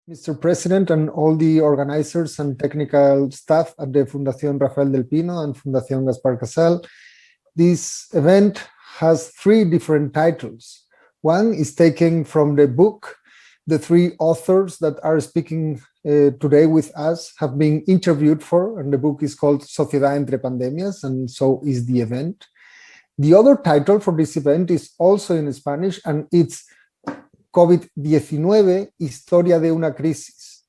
Mr. President and all the organizers and technical staff at the Fundación Rafael del Pino and Fundación Gaspar Casal, this event has three different titles. One is taken from the book. The three authors that are speaking today with us have been interviewed for, and the book is called Sociedad entre Pandemias, and so is the event. The other title for this event is also in Spanish, and it's COVID-19, Historia de una Crisis.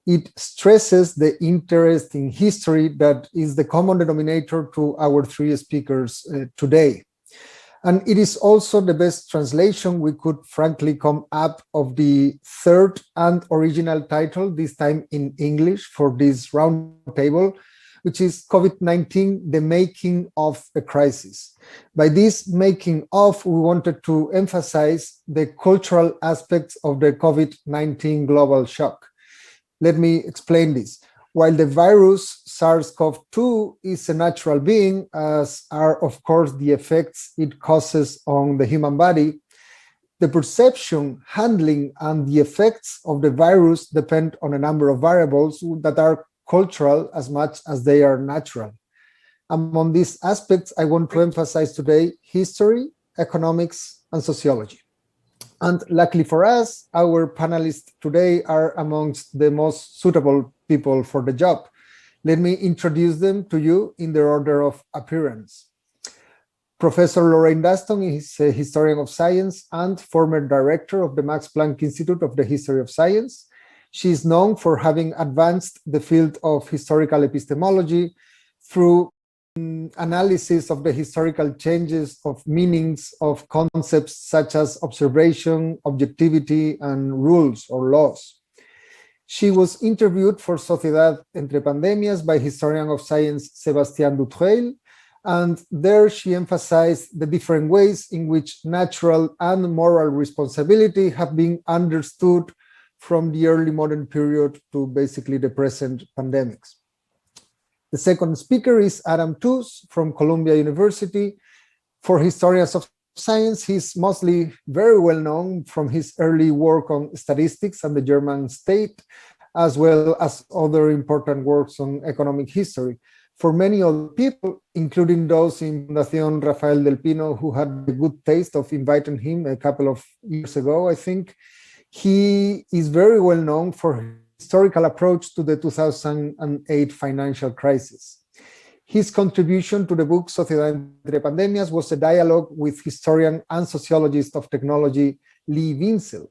It stresses the interest in history that is the common denominator to our three speakers today. And it is also the best translation we could frankly come up of the third and original title, this time in English, for this roundtable, which is COVID-19, the making of a crisis. By this making of, we wanted to emphasize the cultural aspects of the COVID-19 global shock. Let me explain this. While the virus SARS-CoV-2 is a natural being, as are of course the effects it causes on the human body, the perception, handling, and the effects of the virus depend on a number of variables that are cultural as much as they are natural. Among these aspects, I want to emphasize today history, economics, and sociology. And luckily for us, our panelists today are amongst the most suitable people for the job. Let me introduce them to you in their order of appearance. Professor Lorraine Daston is a historian of science and former director of the Max Planck Institute of the History of Science. She is known for having advanced the field of historical epistemology through analysis of the historical changes of meanings of concepts such as observation, objectivity, and rules or laws. She was interviewed for Sociedad entre Pandemias by historian of science Sébastien Dutreuil, and there she emphasized the different ways in which natural and moral responsibility have been understood from the early modern period to basically the present pandemics. The second speaker is Adam Tooze from Columbia University. For historians of science, he's mostly very well known from his early work on statistics and the German state, as well as other important works on economic history. For many other people, including those in Fundación Rafael del Pino, who had the good taste of inviting him a couple of years ago, I think, he is very well known for his historical approach to the 2008 financial crisis. His contribution to the book Sociedad entre Pandemias was a dialogue with historian and sociologist of technology Lee Winsel.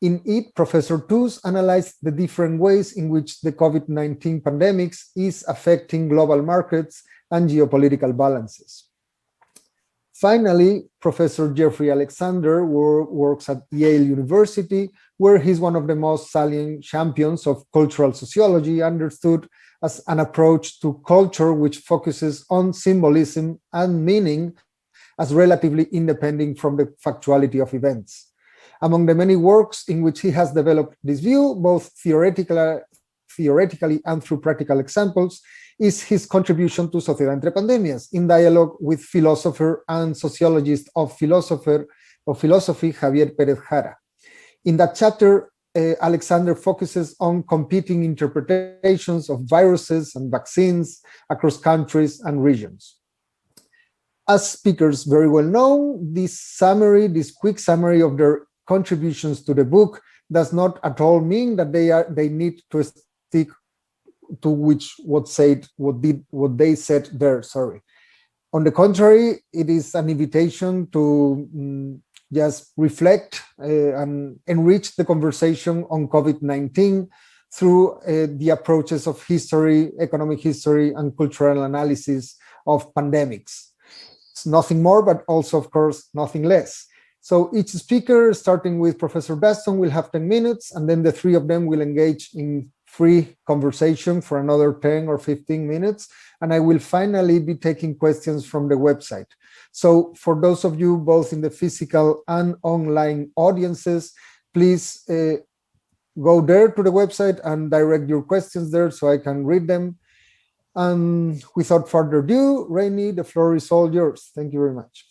In it, Professor Tooze analyzed the different ways in which the COVID-19 pandemics is affecting global markets and geopolitical balances. Finally, Professor Jeffrey Alexander works at Yale University, where he's one of the most salient champions of cultural sociology, understood as an approach to culture which focuses on symbolism and meaning as relatively independent from the factuality of events. Among the many works in which he has developed this view, both theoretically and through practical examples, is his contribution to Sociedad entre Pandemias, in dialogue with philosopher and sociologist of philosophy Javier Pérez Jara. In that chapter, Alexander focuses on competing interpretations of viruses and vaccines across countries and regions. As speakers very well know, this quick summary of their contributions to the book does not at all mean that they need to stick to what they said there. Sorry. On the contrary, it is an invitation to just reflect and enrich the conversation on COVID-19 through the approaches of history, economic history, and cultural analysis of pandemics. It's nothing more, but also, of course, nothing less. So each speaker, starting with Professor Daston, will have 10 minutes, and then the three of them will engage in free conversation for another 10 or 15 minutes. And I will finally be taking questions from the website. So for those of you both in the physical and online audiences, please go there to the website and direct your questions there so I can read them. And without further ado, Rainey, the floor is all yours. Thank you very much.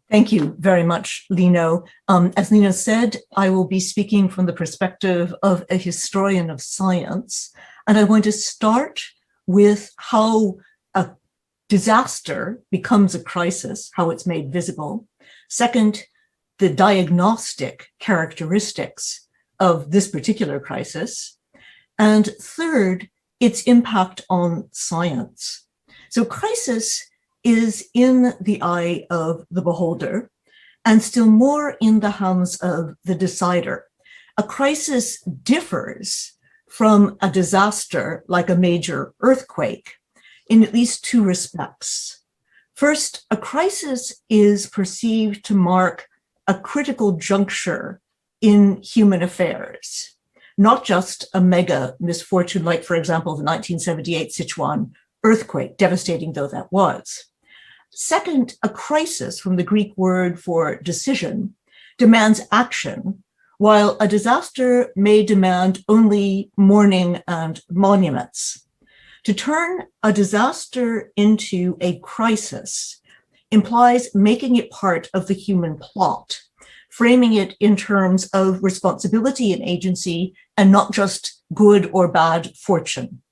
Thank you very much, Lino. As Lino said, I will be speaking from the perspective of a historian of science, and I'm going to start with how a disaster becomes a crisis, how it's made visible. Second, the diagnostic characteristics of this particular crisis. And third, its impact on science. So crisis is in the eye of the beholder, and still more in the hands of the decider. A crisis differs from a disaster like a major earthquake in at least two respects. First, a crisis is perceived to mark a critical juncture in human affairs, not just a mega misfortune like, for example, the 1978 Sichuan earthquake, devastating though that was. Second, a crisis, from the Greek word for decision, demands action, while a disaster may demand only mourning and monuments. To turn a disaster into a crisis implies making it part of the human plot, framing it in terms of responsibility and agency, and not just good or bad fortune.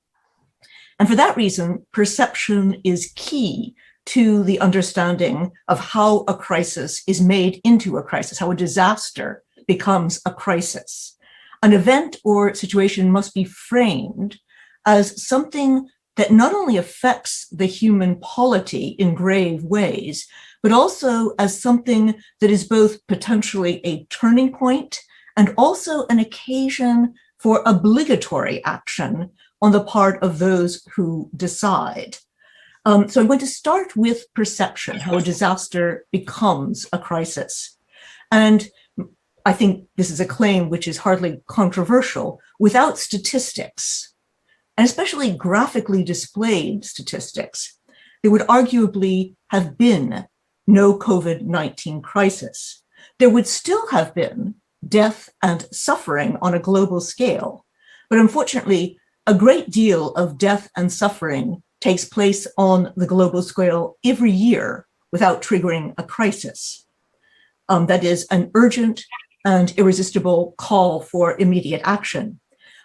And for that reason, perception is key to the understanding of how a crisis is made into a crisis, how a disaster becomes a crisis. An event or situation must be framed as something that not only affects the human polity in grave ways, but also as something that is both potentially a turning point and also an occasion for obligatory action on the part of those who decide. So I'm going to start with perception, how a disaster becomes a crisis. And I think this is a claim which is hardly controversial. Without statistics, and especially graphically displayed statistics, there would arguably have been no COVID-19 crisis. There would still have been death and suffering on a global scale. But unfortunately, a great deal of death and suffering takes place on the global scale every year without triggering a crisis. That is an urgent and irresistible call for immediate action.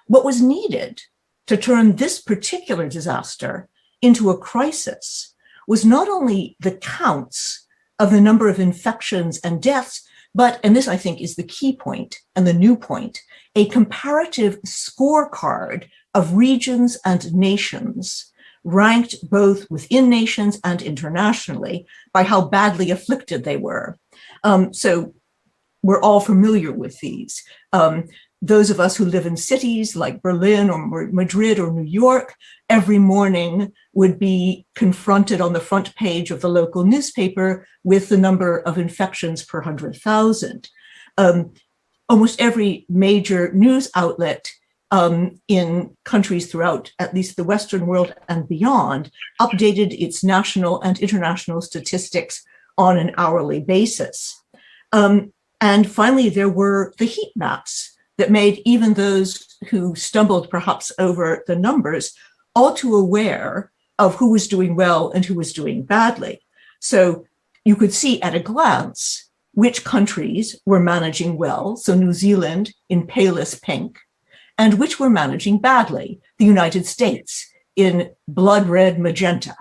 What was needed to turn this particular disaster into a crisis was not only the counts of the number of infections and deaths, but, and this I think is the key point and the new point, a comparative scorecard of regions and nations ranked both within nations and internationally by how badly afflicted they were. So we're all familiar with these. Those of us who live in cities like Berlin or Madrid or New York, every morning would be confronted on the front page of the local newspaper with the number of infections per 100,000. Almost every major news outlet in countries throughout at least the Western world and beyond updated its national and international statistics on an hourly basis. And finally, there were the heat maps that made even those who stumbled perhaps over the numbers all too aware of who was doing well and who was doing badly. So you could see at a glance which countries were managing well, so New Zealand in palest pink, and which were managing badly, the United States in blood red magenta.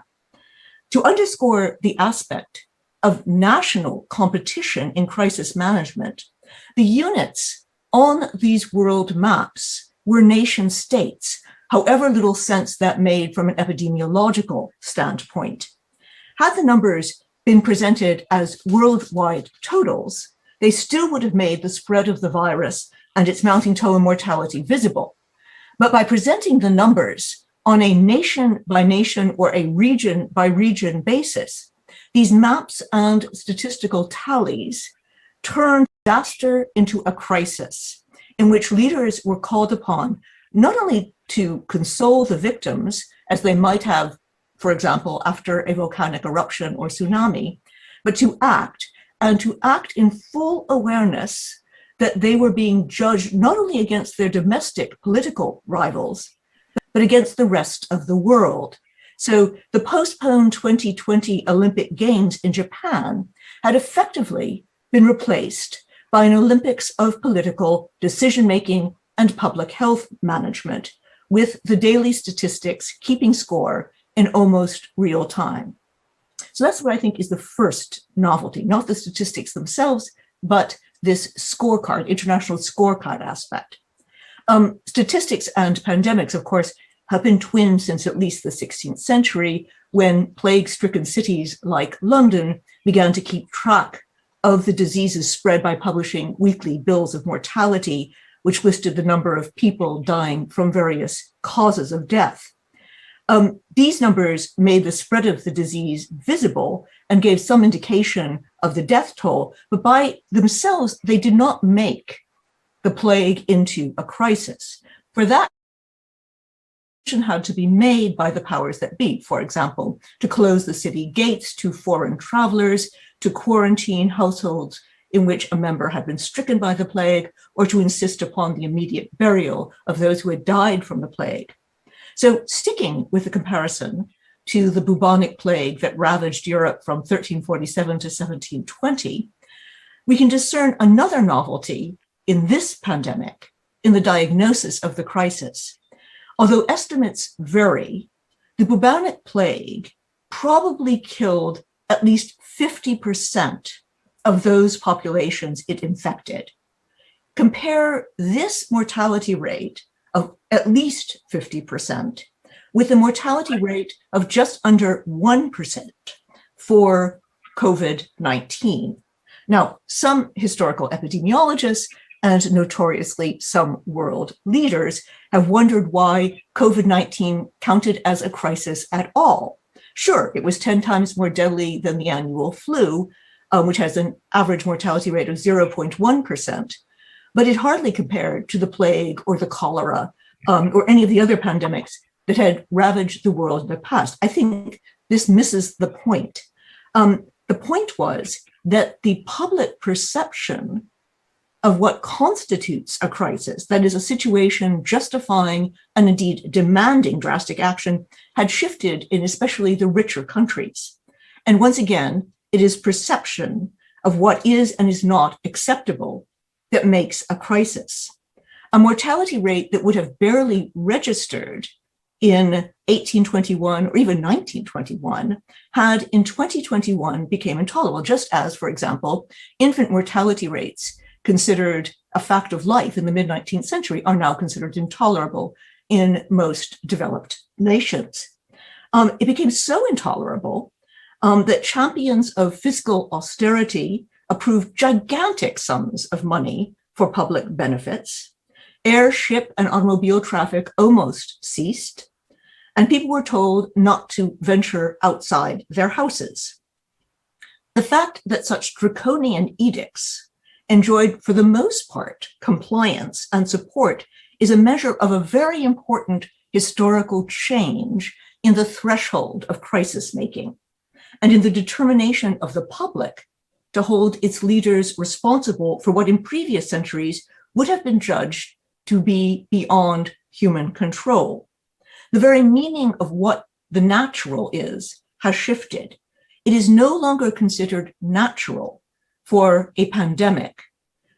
To underscore the aspect of national competition in crisis management, the units on these world maps were nation states, however little sense that made from an epidemiological standpoint. Had the numbers been presented as worldwide totals, they still would have made the spread of the virus and its mounting toll and mortality visible. But by presenting the numbers on a nation by nation or a region by region basis, these maps and statistical tallies turned disaster into a crisis in which leaders were called upon not only to console the victims, as they might have, for example, after a volcanic eruption or tsunami, but to act, and to act in full awareness that they were being judged not only against their domestic political rivals, but against the rest of the world. So the postponed 2020 Olympic Games in Japan had effectively been replaced by an Olympics of political decision-making and public health management, with the daily statistics keeping score in almost real time. So that's what I think is the first novelty, not the statistics themselves, but this scorecard, international scorecard aspect. Statistics and pandemics, of course, have been twins since at least the 16th century, when plague-stricken cities like London began to keep track of the diseases spread by publishing weekly bills of mortality, which listed the number of people dying from various causes of death. These numbers made the spread of the disease visible and gave some indication of the death toll, but by themselves, they did not make the plague into a crisis. For that, had to be made by the powers that be, for example, to close the city gates to foreign travelers, to quarantine households in which a member had been stricken by the plague, or to insist upon the immediate burial of those who had died from the plague. So sticking with the comparison to the bubonic plague that ravaged Europe from 1347 to 1720, we can discern another novelty in this pandemic in the diagnosis of the crisis. Although estimates vary, the bubonic plague probably killed at least 50% of those populations it infected. Compare this mortality rate of at least 50% with the mortality rate of just under 1% for COVID-19. Now, some historical epidemiologists and notoriously some world leaders have wondered why COVID-19 counted as a crisis at all. Sure, it was 10 times more deadly than the annual flu, which has an average mortality rate of 0.1%, but it hardly compared to the plague or the cholera or any of the other pandemics that had ravaged the world in the past. I think this misses the point. The point was that the public perception of what constitutes a crisis, that is a situation justifying and indeed demanding drastic action, had shifted in especially the richer countries. And once again, it is perception of what is and is not acceptable that makes a crisis. A mortality rate that would have barely registered in 1821 or even 1921 had in 2021 became intolerable, just as, for example, infant mortality rates considered a fact of life in the mid-19th century are now considered intolerable in most developed nations. It became so intolerable that champions of fiscal austerity approved gigantic sums of money for public benefits. Air, ship, and automobile traffic almost ceased, and people were told not to venture outside their houses. The fact that such draconian edicts enjoyed, for the most part, compliance and support is a measure of a very important historical change in the threshold of crisis making and in the determination of the public to hold its leaders responsible for what in previous centuries would have been judged to be beyond human control. The very meaning of what the natural is has shifted. It is no longer considered natural for a pandemic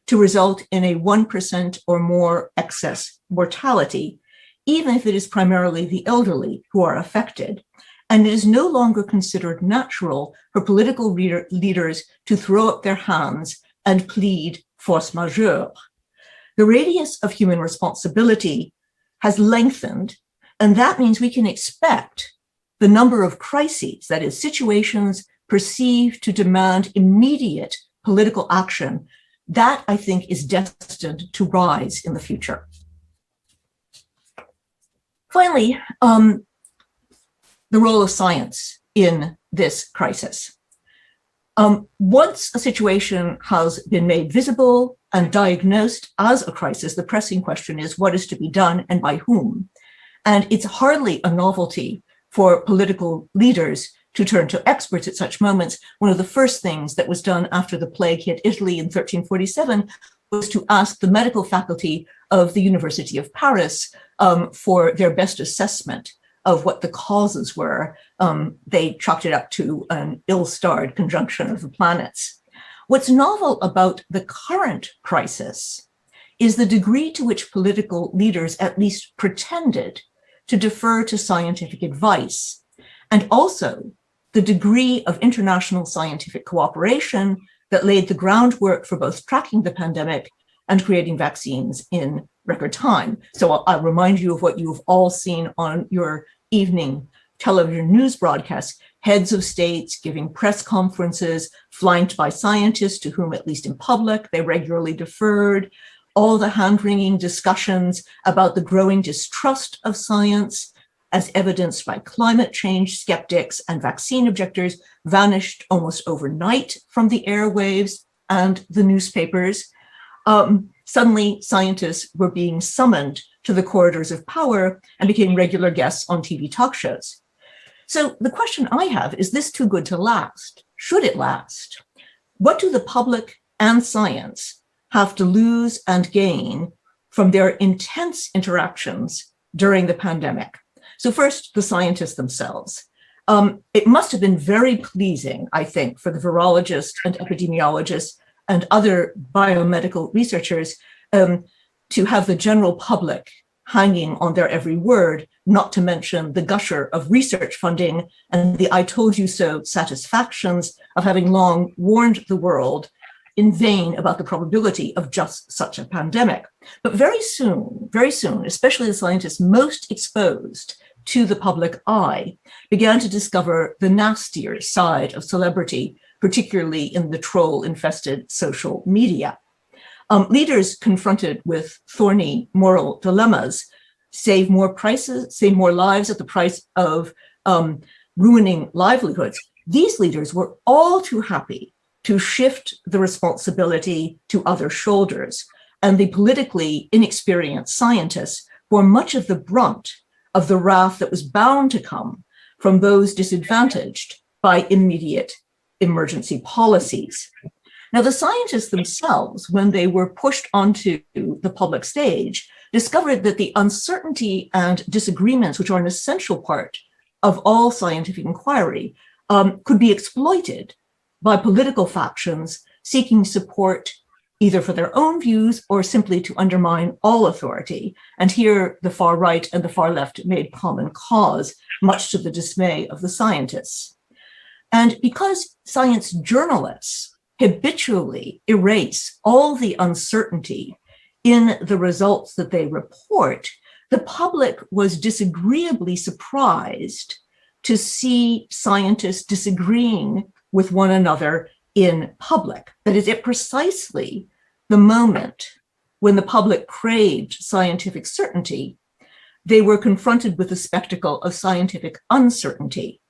to result in a 1% or more excess mortality, even if it is primarily the elderly who are affected. And it is no longer considered natural for political leaders to throw up their hands and plead force majeure. The radius of human responsibility has lengthened, and that means we can expect the number of crises, that is, situations perceived to demand immediate political action, that I think is destined to rise in the future. Finally, the role of science in this crisis. Once a situation has been made visible and diagnosed as a crisis, the pressing question is what is to be done and by whom? And it's hardly a novelty for political leaders to turn to experts at such moments. One of the first things that was done after the plague hit Italy in 1347 was to ask the medical faculty of the University of Paris for their best assessment of what the causes were. They chalked it up to an ill-starred conjunction of the planets. What's novel about the current crisis is the degree to which political leaders at least pretended to defer to scientific advice, and also the degree of international scientific cooperation that laid the groundwork for both tracking the pandemic and creating vaccines in record time. So I'll remind you of what you've all seen on your evening television news broadcasts: heads of states giving press conferences, flanked by scientists to whom, at least in public, they regularly deferred, all the hand-wringing discussions about the growing distrust of science, as evidenced by climate change skeptics and vaccine objectors, vanished almost overnight from the airwaves and the newspapers. Suddenly, scientists were being summoned to the corridors of power and became regular guests on TV talk shows. So the question I have, is this too good to last? Should it last? What do the public and science have to lose and gain from their intense interactions during the pandemic? So first, the scientists themselves. It must have been very pleasing, I think, for the virologists and epidemiologists and other biomedical researchers to have the general public hanging on their every word, not to mention the gusher of research funding and the I told you so satisfactions of having long warned the world in vain about the probability of just such a pandemic. But very soon, especially the scientists most exposed to the public eye, began to discover the nastier side of celebrity, particularly in the troll-infested social media. Leaders confronted with thorny moral dilemmas: save more lives at the price of ruining livelihoods. These leaders were all too happy to shift the responsibility to other shoulders, and the politically inexperienced scientists bore much of the brunt of the wrath that was bound to come from those disadvantaged by immediate emergency policies. Now, the scientists themselves, when they were pushed onto the public stage, discovered that the uncertainty and disagreements, which are an essential part of all scientific inquiry, could be exploited by political factions seeking support either for their own views or simply to undermine all authority. And here, the far right and the far left made common cause, much to the dismay of the scientists. And because science journalists habitually erase all the uncertainty in the results that they report, the public was disagreeably surprised to see scientists disagreeing with one another in public. That is, at precisely the moment when the public craved scientific certainty, they were confronted with the spectacle of scientific uncertainty.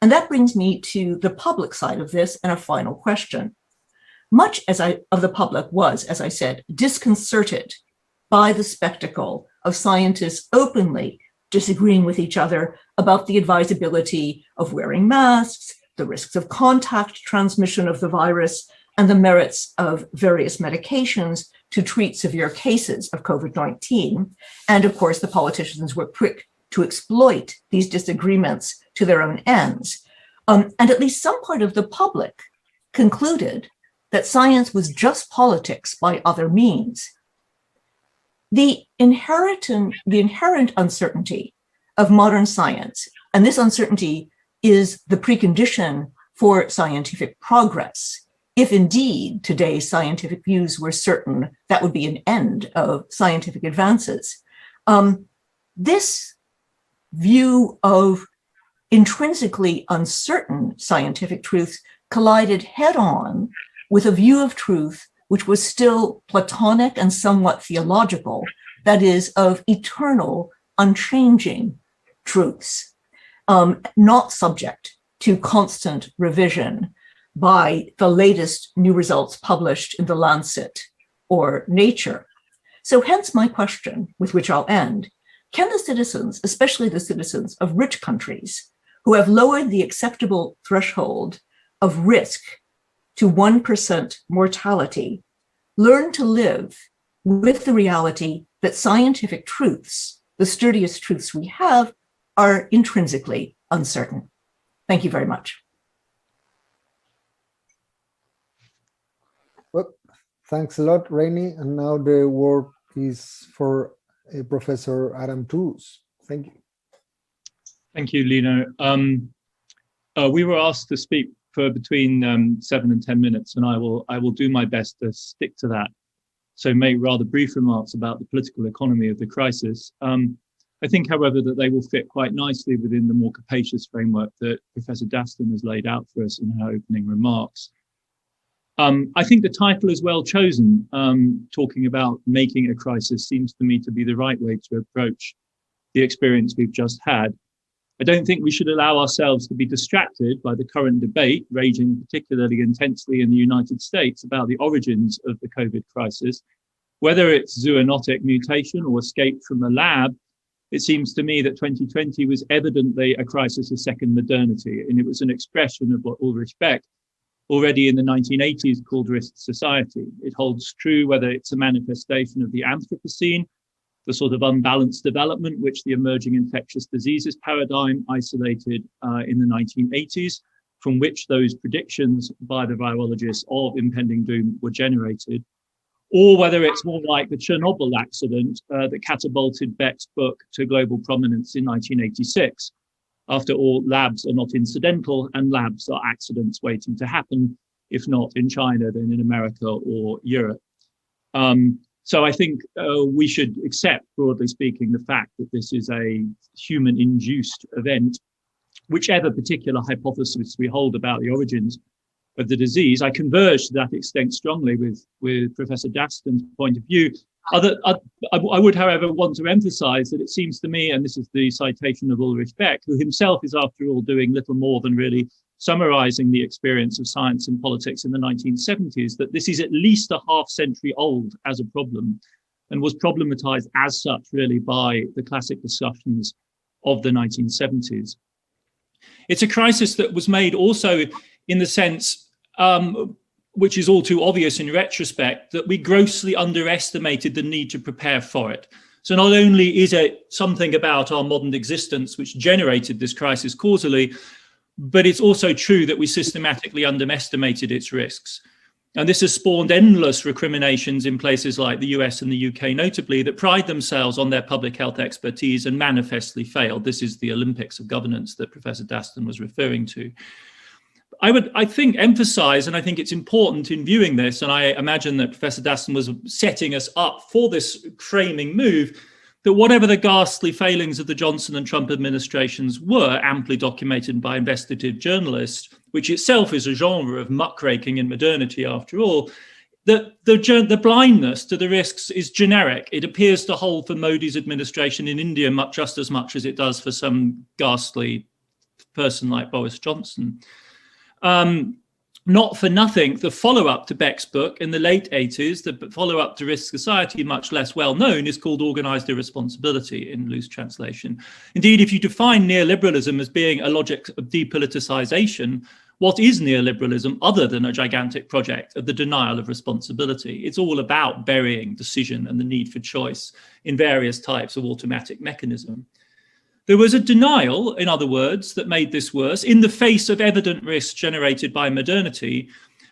And that brings me to the public side of this and a final question. Much of the public was, as I said, disconcerted by the spectacle of scientists openly disagreeing with each other about the advisability of wearing masks, the risks of contact transmission of the virus, and the merits of various medications to treat severe cases of COVID-19. And of course, the politicians were quick to exploit these disagreements to their own ends. And at least some part of the public concluded that science was just politics by other means. The inherent uncertainty of modern science, and this uncertainty is the precondition for scientific progress. If indeed today's scientific views were certain, that would be an end of scientific advances. This view of intrinsically uncertain scientific truths collided head-on with a view of truth which was still Platonic and somewhat theological, that is, of eternal, unchanging truths, not subject to constant revision by the latest new results published in The Lancet or Nature. So hence my question, with which I'll end: can the citizens, especially the citizens of rich countries who have lowered the acceptable threshold of risk to 1% mortality, learn to live with the reality that scientific truths, the sturdiest truths we have, are intrinsically uncertain. Thank you very much. Well, thanks a lot, Rainey. And now the word is for Professor Adam Tooze. Thank you. Thank you, Lino. We were asked to speak for between 7 and 10 minutes, and I will do my best to stick to that. So make rather brief remarks about the political economy of the crisis. I think, however, that they will fit quite nicely within the more capacious framework that Professor Daston has laid out for us in her opening remarks. I think the title is well chosen. Talking about making a crisis seems to me to be the right way to approach the experience we've just had. I don't think we should allow ourselves to be distracted by the current debate raging particularly intensely in the United States about the origins of the COVID crisis. Whether it's zoonotic mutation or escape from a lab, it seems to me that 2020 was evidently a crisis of second modernity, and it was an expression of what Ulrich Beck already in the 1980s called risk society. It holds true whether it's a manifestation of the Anthropocene, the sort of unbalanced development which the emerging infectious diseases paradigm isolated in the 1980s, from which those predictions by the virologists of impending doom were generated, or whether it's more like the Chernobyl accident that catapulted Beck's book to global prominence in 1986. After all, labs are not incidental, and labs are accidents waiting to happen, if not in China, then in America or Europe. So I think we should accept, broadly speaking, the fact that this is a human-induced event, whichever particular hypothesis we hold about the origins of the disease. I converge to that extent strongly with Professor Daston's point of view. I would, however, want to emphasize that it seems to me, and this is the citation of Ulrich Beck, who himself is, after all, doing little more than really summarizing the experience of science and politics in the 1970s, that this is at least a half century old as a problem and was problematized as such really by the classic discussions of the 1970s. It's a crisis that was made also in the sense, which is all too obvious in retrospect, that we grossly underestimated the need to prepare for it. So not only is it something about our modern existence which generated this crisis causally, but it's also true that we systematically underestimated its risks. And this has spawned endless recriminations in places like the US and the UK, notably, that pride themselves on their public health expertise and manifestly failed. This is the Olympics of governance that Professor Daston was referring to. I think, emphasize, and I think it's important in viewing this, and I imagine that Professor Daston was setting us up for this framing move, that whatever the ghastly failings of the Johnson and Trump administrations were, amply documented by investigative journalists, which itself is a genre of muckraking in modernity after all, that the blindness to the risks is generic. It appears to hold for Modi's administration in India just as much as it does for some ghastly person like Boris Johnson. Not for nothing, the follow-up to Beck's book in the late 80s, the follow-up to Risk Society, much less well-known, is called Organized Irresponsibility in loose translation. Indeed, if you define neoliberalism as being a logic of depoliticization, what is neoliberalism other than a gigantic project of the denial of responsibility? It's all about burying decision and the need for choice in various types of automatic mechanism. There was a denial, in other words, that made this worse in the face of evident risks generated by modernity.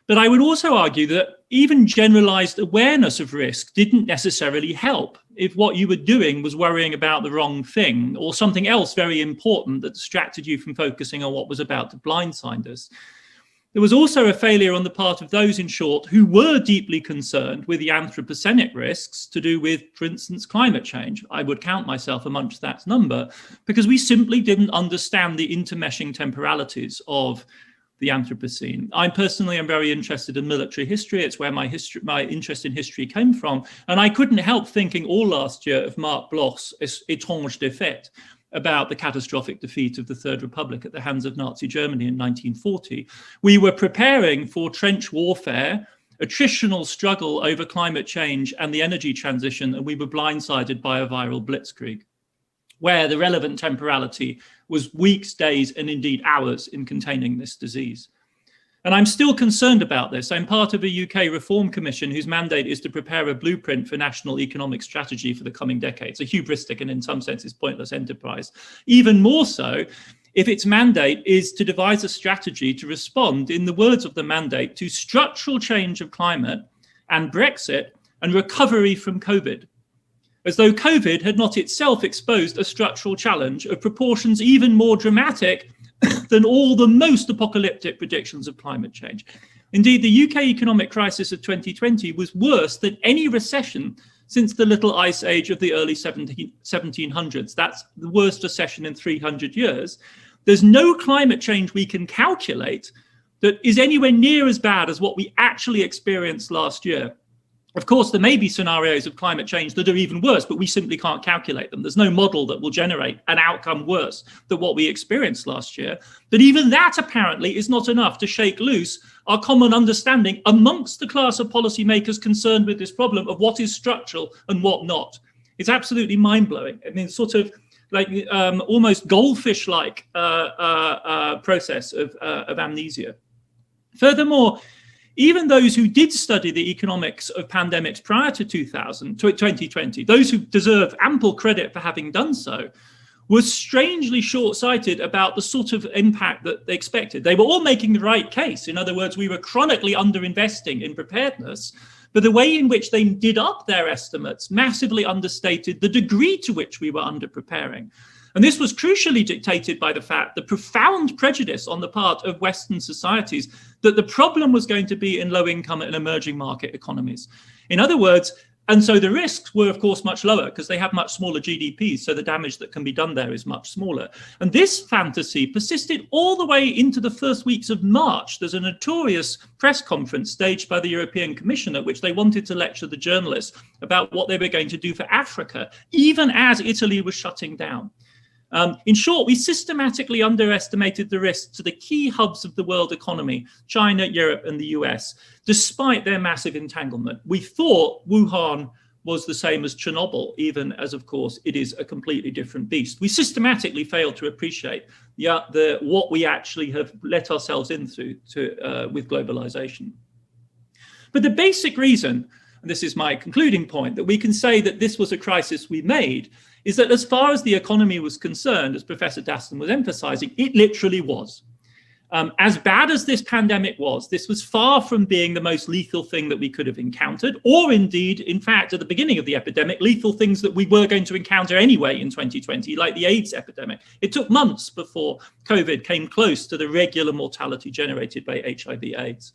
But I would also argue that even generalized awareness of risk didn't necessarily help if what you were doing was worrying about the wrong thing or something else very important that distracted you from focusing on what was about to blindside us. There was also a failure on the part of those, in short, who were deeply concerned with the anthropocenic risks to do with, for instance, climate change. I would count myself amongst that number because we simply didn't understand the intermeshing temporalities of the Anthropocene. I personally am very interested in military history. It's where my interest in history came from. And I couldn't help thinking all last year of Marc Bloch's Étrange Défaite, about the catastrophic defeat of the Third Republic at the hands of Nazi Germany in 1940. We were preparing for trench warfare, attritional struggle over climate change and the energy transition, and we were blindsided by a viral blitzkrieg, where the relevant temporality was weeks, days, and indeed hours in containing this disease. And I'm still concerned about this. I'm part of a UK reform commission whose mandate is to prepare a blueprint for national economic strategy for the coming decades, a hubristic and in some senses pointless enterprise. Even more so if its mandate is to devise a strategy to respond, in the words of the mandate, to structural change of climate and Brexit and recovery from COVID, as though COVID had not itself exposed a structural challenge of proportions even more dramatic than all the most apocalyptic predictions of climate change. Indeed, the UK economic crisis of 2020 was worse than any recession since the little ice age of the early 1700s. That's the worst recession in 300 years. There's no climate change we can calculate that is anywhere near as bad as what we actually experienced last year. Of course, there may be scenarios of climate change that are even worse, but we simply can't calculate them. There's no model that will generate an outcome worse than what we experienced last year. But even that apparently is not enough to shake loose our common understanding amongst the class of policymakers concerned with this problem of what is structural and what not. It's absolutely mind-blowing. I mean, sort of like almost goldfish-like process of amnesia. Furthermore, even those who did study the economics of pandemics prior to 2020, those who deserve ample credit for having done so, were strangely short-sighted about the sort of impact that they expected. They were all making the right case. In other words, we were chronically underinvesting in preparedness, but the way in which they did up their estimates massively understated the degree to which we were underpreparing. And this was crucially dictated by the fact, the profound prejudice on the part of Western societies that the problem was going to be in low-income and emerging market economies. In other words, and so the risks were, of course, much lower because they have much smaller GDPs, so the damage that can be done there is much smaller. And this fantasy persisted all the way into the first weeks of March. There's a notorious press conference staged by the European Commission at which they wanted to lecture the journalists about what they were going to do for Africa, even as Italy was shutting down. In short, we systematically underestimated the risks to the key hubs of the world economy, China, Europe, and the US, despite their massive entanglement. We thought Wuhan was the same as Chernobyl, even as, of course, it is a completely different beast. We systematically failed to appreciate what we actually have let ourselves into with globalization. But the basic reason, and this is my concluding point, that we can say that this was a crisis we made is that as far as the economy was concerned, as Professor Daston was emphasizing, it literally was. As bad as this pandemic was, this was far from being the most lethal thing that we could have encountered, or indeed, in fact, at the beginning of the epidemic, lethal things that we were going to encounter anyway in 2020, like the AIDS epidemic. It took months before COVID came close to the regular mortality generated by HIV/AIDS.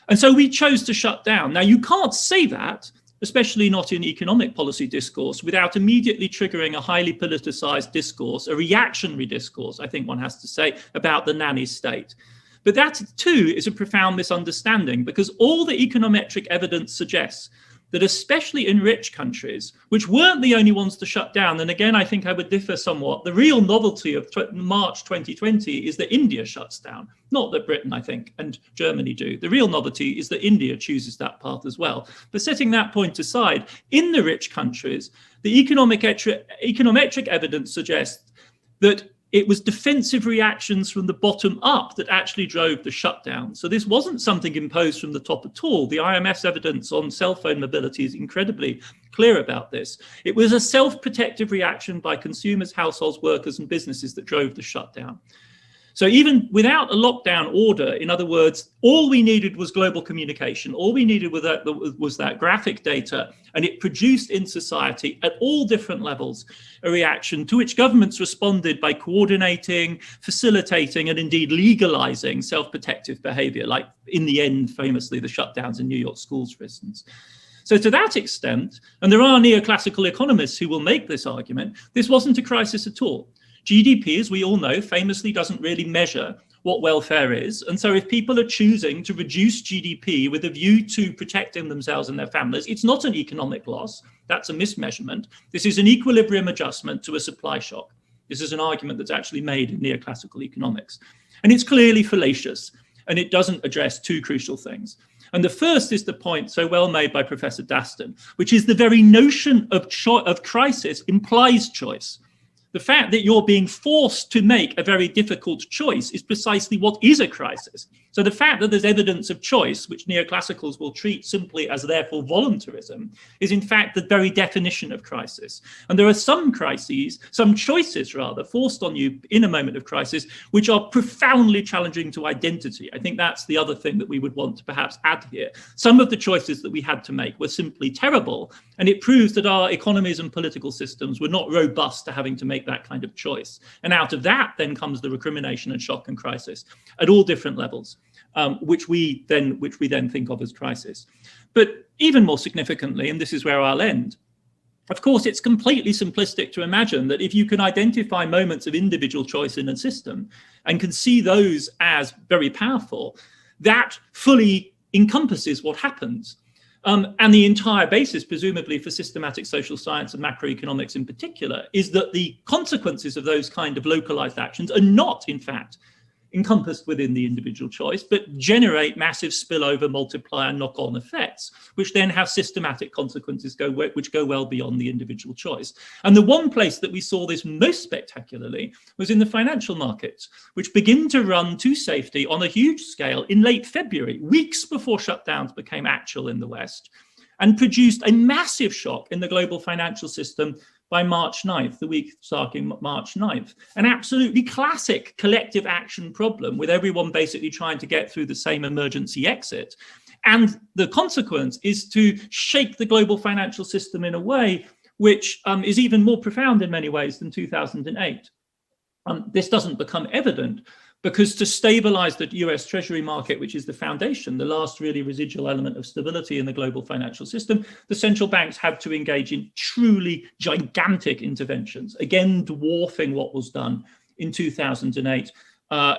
And so we chose to shut down. Now, you can't say that, especially not in economic policy discourse, without immediately triggering a highly politicized discourse, a reactionary discourse, I think one has to say, about the nanny state. But that too is a profound misunderstanding, because all the econometric evidence suggests that especially in rich countries, which weren't the only ones to shut down, and again, I think I would differ somewhat, the real novelty of March 2020 is that India shuts down, not that Britain, I think, and Germany do. The real novelty is that India chooses that path as well. But setting that point aside, in the rich countries, the econometric evidence suggests that it was defensive reactions from the bottom up that actually drove the shutdown. So this wasn't something imposed from the top at all. The IMF's evidence on cell phone mobility is incredibly clear about this. It was a self-protective reaction by consumers, households, workers, and businesses that drove the shutdown. So even without a lockdown order, in other words, all we needed was global communication. All we needed was that graphic data, and it produced in society at all different levels a reaction to which governments responded by coordinating, facilitating, and indeed legalizing self-protective behavior, like in the end, famously, the shutdowns in New York schools, for instance. So to that extent, and there are neoclassical economists who will make this argument, this wasn't a crisis at all. GDP, as we all know, famously doesn't really measure what welfare is. And so if people are choosing to reduce GDP with a view to protecting themselves and their families, it's not an economic loss. That's a mismeasurement. This is an equilibrium adjustment to a supply shock. This is an argument that's actually made in neoclassical economics. And it's clearly fallacious, and it doesn't address two crucial things. And the first is the point so well made by Professor Daston, which is the very notion of crisis implies choice. The fact that you're being forced to make a very difficult choice is precisely what is a crisis. So the fact that there's evidence of choice, which neoclassicals will treat simply as therefore voluntarism, is in fact the very definition of crisis. And there are some crises, some choices rather, forced on you in a moment of crisis, which are profoundly challenging to identity. I think that's the other thing that we would want to perhaps add here. Some of the choices that we had to make were simply terrible, and it proves that our economies and political systems were not robust to having to make that kind of choice. And out of that then comes the recrimination and shock and crisis at all different levels, which we then think of as crisis. But even more significantly, and this is where I'll end, of course, it's completely simplistic to imagine that if you can identify moments of individual choice in a system and can see those as very powerful, that fully encompasses what happens. And the entire basis, presumably, for systematic social science and macroeconomics in particular, is that the consequences of those kind of localized actions are not, in fact, encompassed within the individual choice, but generate massive spillover, multiplier, knock-on effects, which then have systematic consequences which go well beyond the individual choice. And the one place that we saw this most spectacularly was in the financial markets, which begin to run to safety on a huge scale in late February, weeks before shutdowns became actual in the West, and produced a massive shock in the global financial system by March 9th, the week starting March 9th. An absolutely classic collective action problem with everyone basically trying to get through the same emergency exit. And the consequence is to shake the global financial system in a way which is even more profound in many ways than 2008. This doesn't become evident because to stabilize the US Treasury market, which is the foundation, the last really residual element of stability in the global financial system, the central banks had to engage in truly gigantic interventions, again, dwarfing what was done in 2008.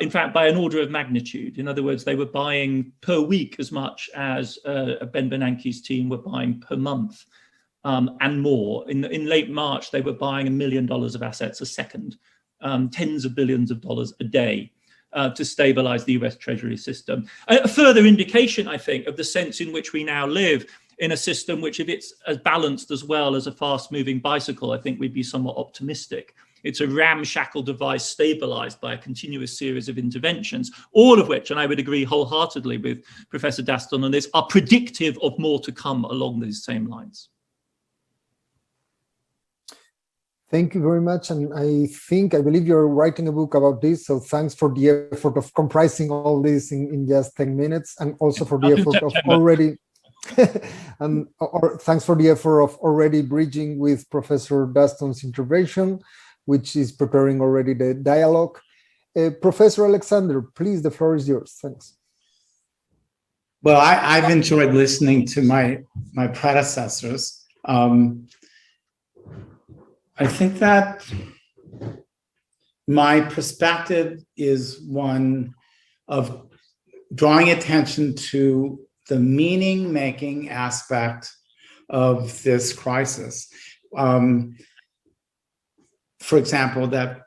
In fact, by an order of magnitude. In other words, they were buying per week as much as Ben Bernanke's team were buying per month and more. In late March, they were buying $1 million of assets a second, tens of billions of dollars a day. To stabilize the US Treasury system. A further indication, I think, of the sense in which we now live in a system which, if it's as balanced as well as a fast-moving bicycle, I think we'd be somewhat optimistic. It's a ramshackle device stabilized by a continuous series of interventions, all of which, and I would agree wholeheartedly with Professor Daston on this, are predictive of more to come along these same lines. Thank you very much. And I believe you're writing a book about this. So thanks for the effort of comprising all this in just 10 minutes, and also for the effort of already, thanks for the effort of already bridging with Professor Daston's intervention, which is preparing already the dialogue. Professor Alexander, please, the floor is yours. Thanks. Well, I've enjoyed listening to my predecessors. I think that my perspective is one of drawing attention to the meaning-making aspect of this crisis. For example, that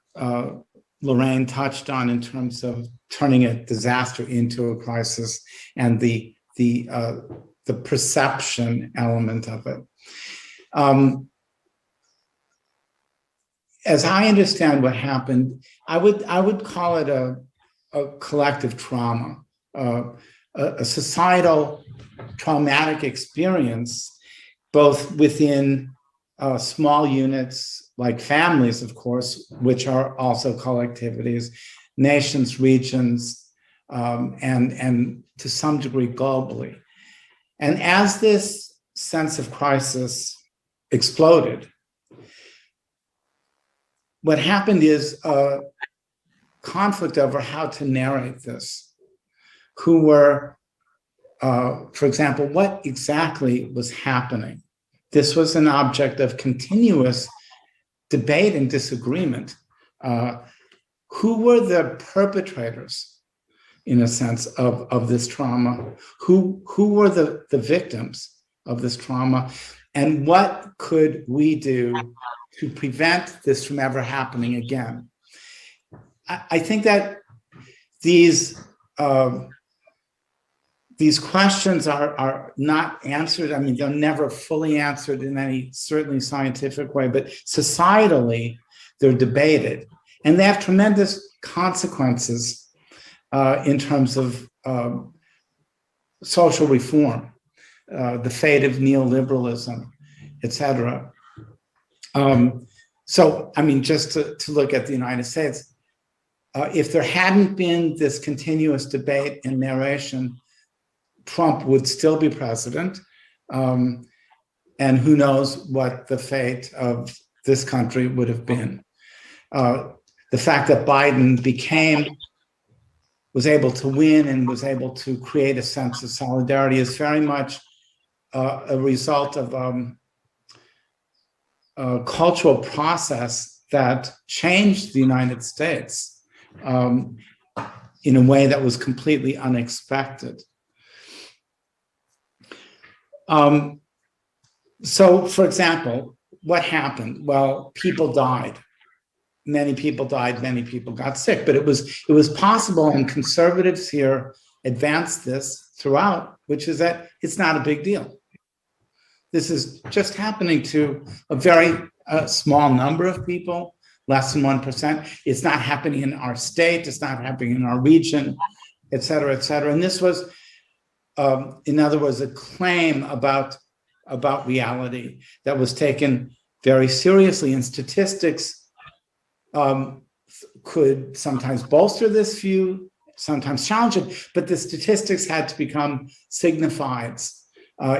Lorraine touched on in terms of turning a disaster into a crisis and the perception element of it. As I understand what happened, I would call it a collective trauma, a societal traumatic experience, both within small units like families, of course, which are also collectivities, nations, regions, and to some degree globally. And as this sense of crisis exploded, what happened is a conflict over how to narrate this. Who were, for example, what exactly was happening? This was an object of continuous debate and disagreement. Who were the perpetrators, in a sense, of this trauma? Who were the victims of this trauma? And what could we do to prevent this from ever happening again? I think that these questions are not answered. I mean, they're never fully answered in any certainly scientific way, but societally, they're debated, and they have tremendous consequences in terms of social reform, the fate of neoliberalism, etc. So, I mean, just to look at the United States, if there hadn't been this continuous debate and narration, Trump would still be president. And who knows what the fate of this country would have been. The fact that Biden was able to win and was able to create a sense of solidarity is very much a result of a cultural process that changed the United States in a way that was completely unexpected. So, for example, what happened? Well, people died. Many people died, many people got sick, but it was possible, and conservatives here advanced this throughout, which is that it's not a big deal. This is just happening to a very small number of people, less than 1%. It's not happening in our state, it's not happening in our region, et cetera, et cetera. And this was, in other words, a claim about reality that was taken very seriously, and statistics could sometimes bolster this view, sometimes challenge it, but the statistics had to become signifieds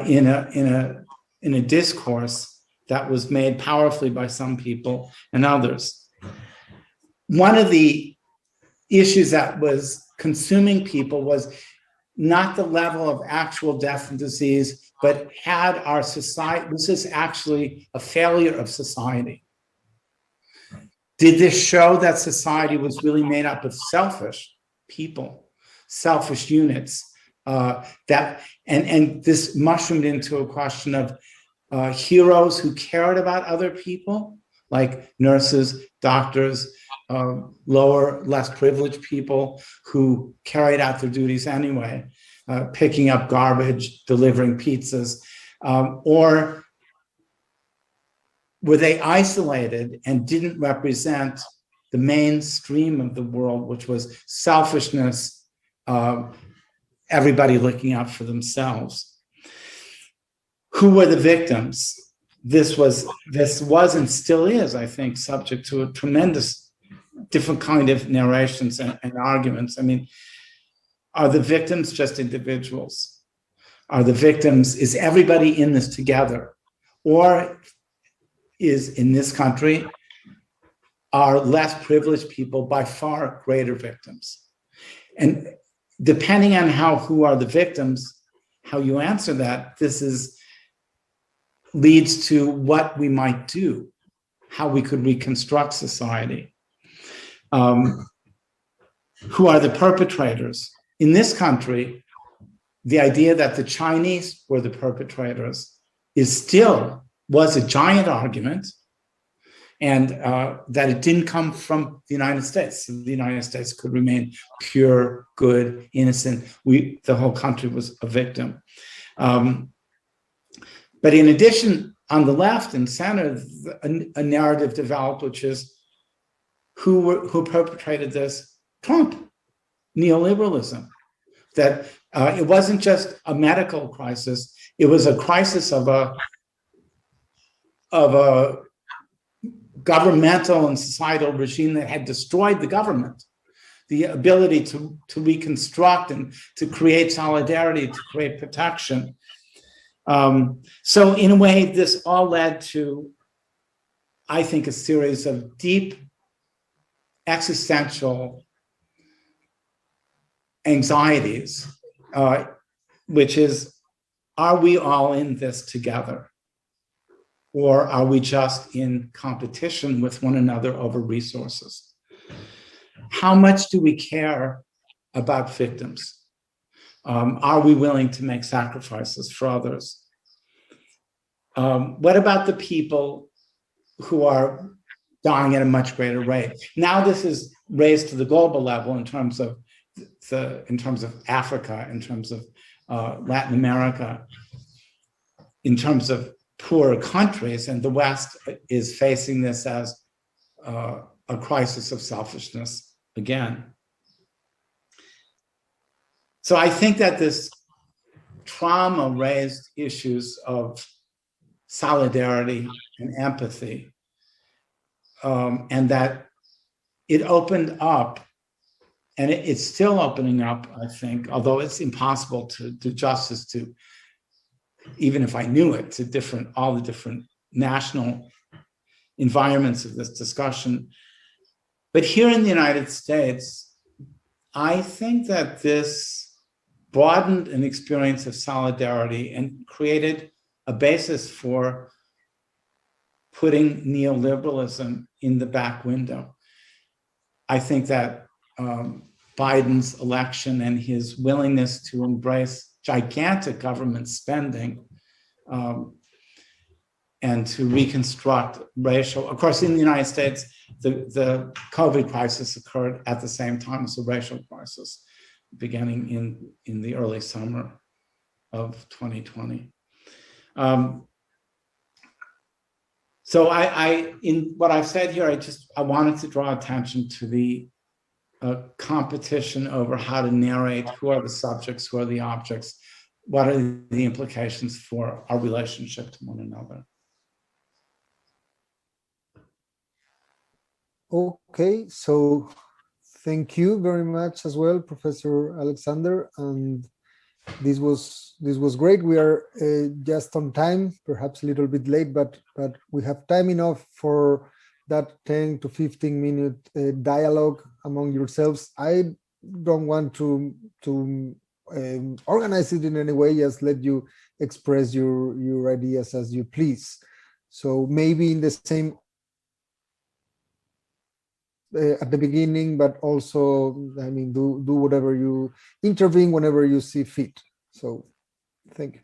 in a discourse that was made powerfully by some people and others. One of the issues that was consuming people was not the level of actual death and disease, but had our society, this is actually a failure of society. Did this show that society was really made up of selfish people, selfish units, and this mushroomed into a question of heroes who cared about other people, like nurses, doctors, lower, less privileged people who carried out their duties anyway, picking up garbage, delivering pizzas, or were they isolated and didn't represent the mainstream of the world, which was selfishness, everybody looking out for themselves? Who were the victims? This was and still is, I think, subject to a tremendous different kind of narrations and arguments. I mean, are the victims just individuals? Are the victims, is everybody in this together? Or is, in this country, are less privileged people by far greater victims? And depending on who are the victims, how you answer that, leads to what we might do, how we could reconstruct society. Who are the perpetrators? In this country, the idea that the Chinese were the perpetrators was a giant argument, and that it didn't come from the United States. So the United States could remain pure, good, innocent. The whole country was a victim. But in addition, on the left and center, a narrative developed, which is who perpetrated this? Trump, neoliberalism. That it wasn't just a medical crisis; it was a crisis of a governmental and societal regime that had destroyed the government. The ability to reconstruct and to create solidarity, to create protection. So in a way, this all led to, I think, a series of deep existential anxieties, which is, are we all in this together? Or are we just in competition with one another over resources? How much do we care about victims? Are we willing to make sacrifices for others? What about the people who are dying at a much greater rate? Now this is raised to the global level in terms of Africa, in terms of Latin America, in terms of poorer countries, and the West is facing this as a crisis of selfishness again. So I think that this trauma raised issues of solidarity and empathy, and that it opened up, and it's still opening up, I think, although it's impossible to do justice to, even if I knew it, to all the different national environments of this discussion. But here in the United States, I think that this broadened an experience of solidarity and created a basis for putting neoliberalism in the back window. I think that Biden's election and his willingness to embrace gigantic government spending and to reconstruct racial, of course, in the United States, the COVID crisis occurred at the same time as the racial crisis, beginning in the early summer of 2020. So in what I've said here, I wanted to draw attention to the competition over how to narrate who are the subjects, who are the objects, what are the implications for our relationship to one another. Okay, so thank you very much as well, Professor Alexander, and this was great. We are just on time, perhaps a little bit late, but we have time enough for that 10 to 15 minute dialogue among yourselves. I don't want to organize it in any way, just let you express your ideas as you please. So maybe in the same at the beginning, but also, I mean, do whatever you intervene whenever you see fit. So, thank you.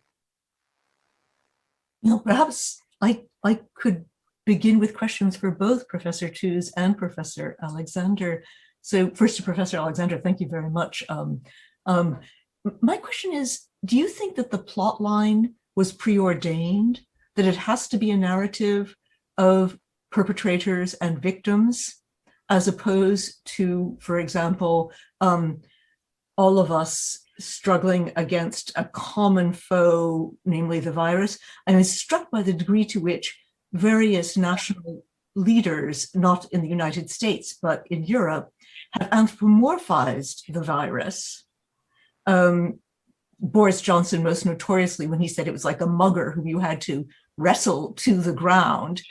You know, perhaps I could begin with questions for both Professor Tooze and Professor Alexander. So, first to Professor Alexander, thank you very much. My question is, do you think that the plot line was preordained, that it has to be a narrative of perpetrators and victims, as opposed to, for example, all of us struggling against a common foe, namely the virus? I was struck by the degree to which various national leaders, not in the United States, but in Europe, have anthropomorphized the virus. Boris Johnson, most notoriously, when he said it was like a mugger whom you had to wrestle to the ground.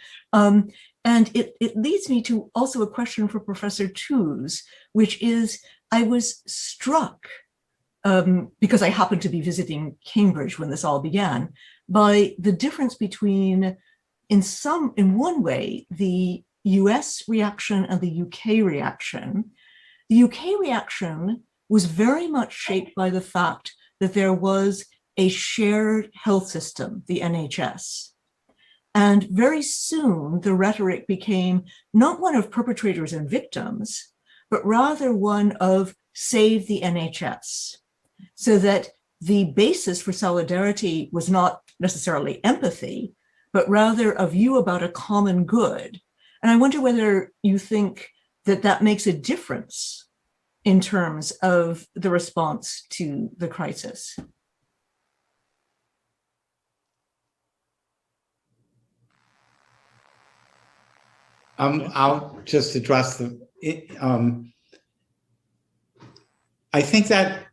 And it leads me to also a question for Professor Tooze, which is, I was struck, because I happened to be visiting Cambridge when this all began, by the difference between, in one way, the US reaction and the UK reaction. The UK reaction was very much shaped by the fact that there was a shared health system, the NHS. And very soon, the rhetoric became not one of perpetrators and victims, but rather one of save the NHS. So that the basis for solidarity was not necessarily empathy, but rather a view about a common good. And I wonder whether you think that that makes a difference in terms of the response to the crisis. I'll just address I think that,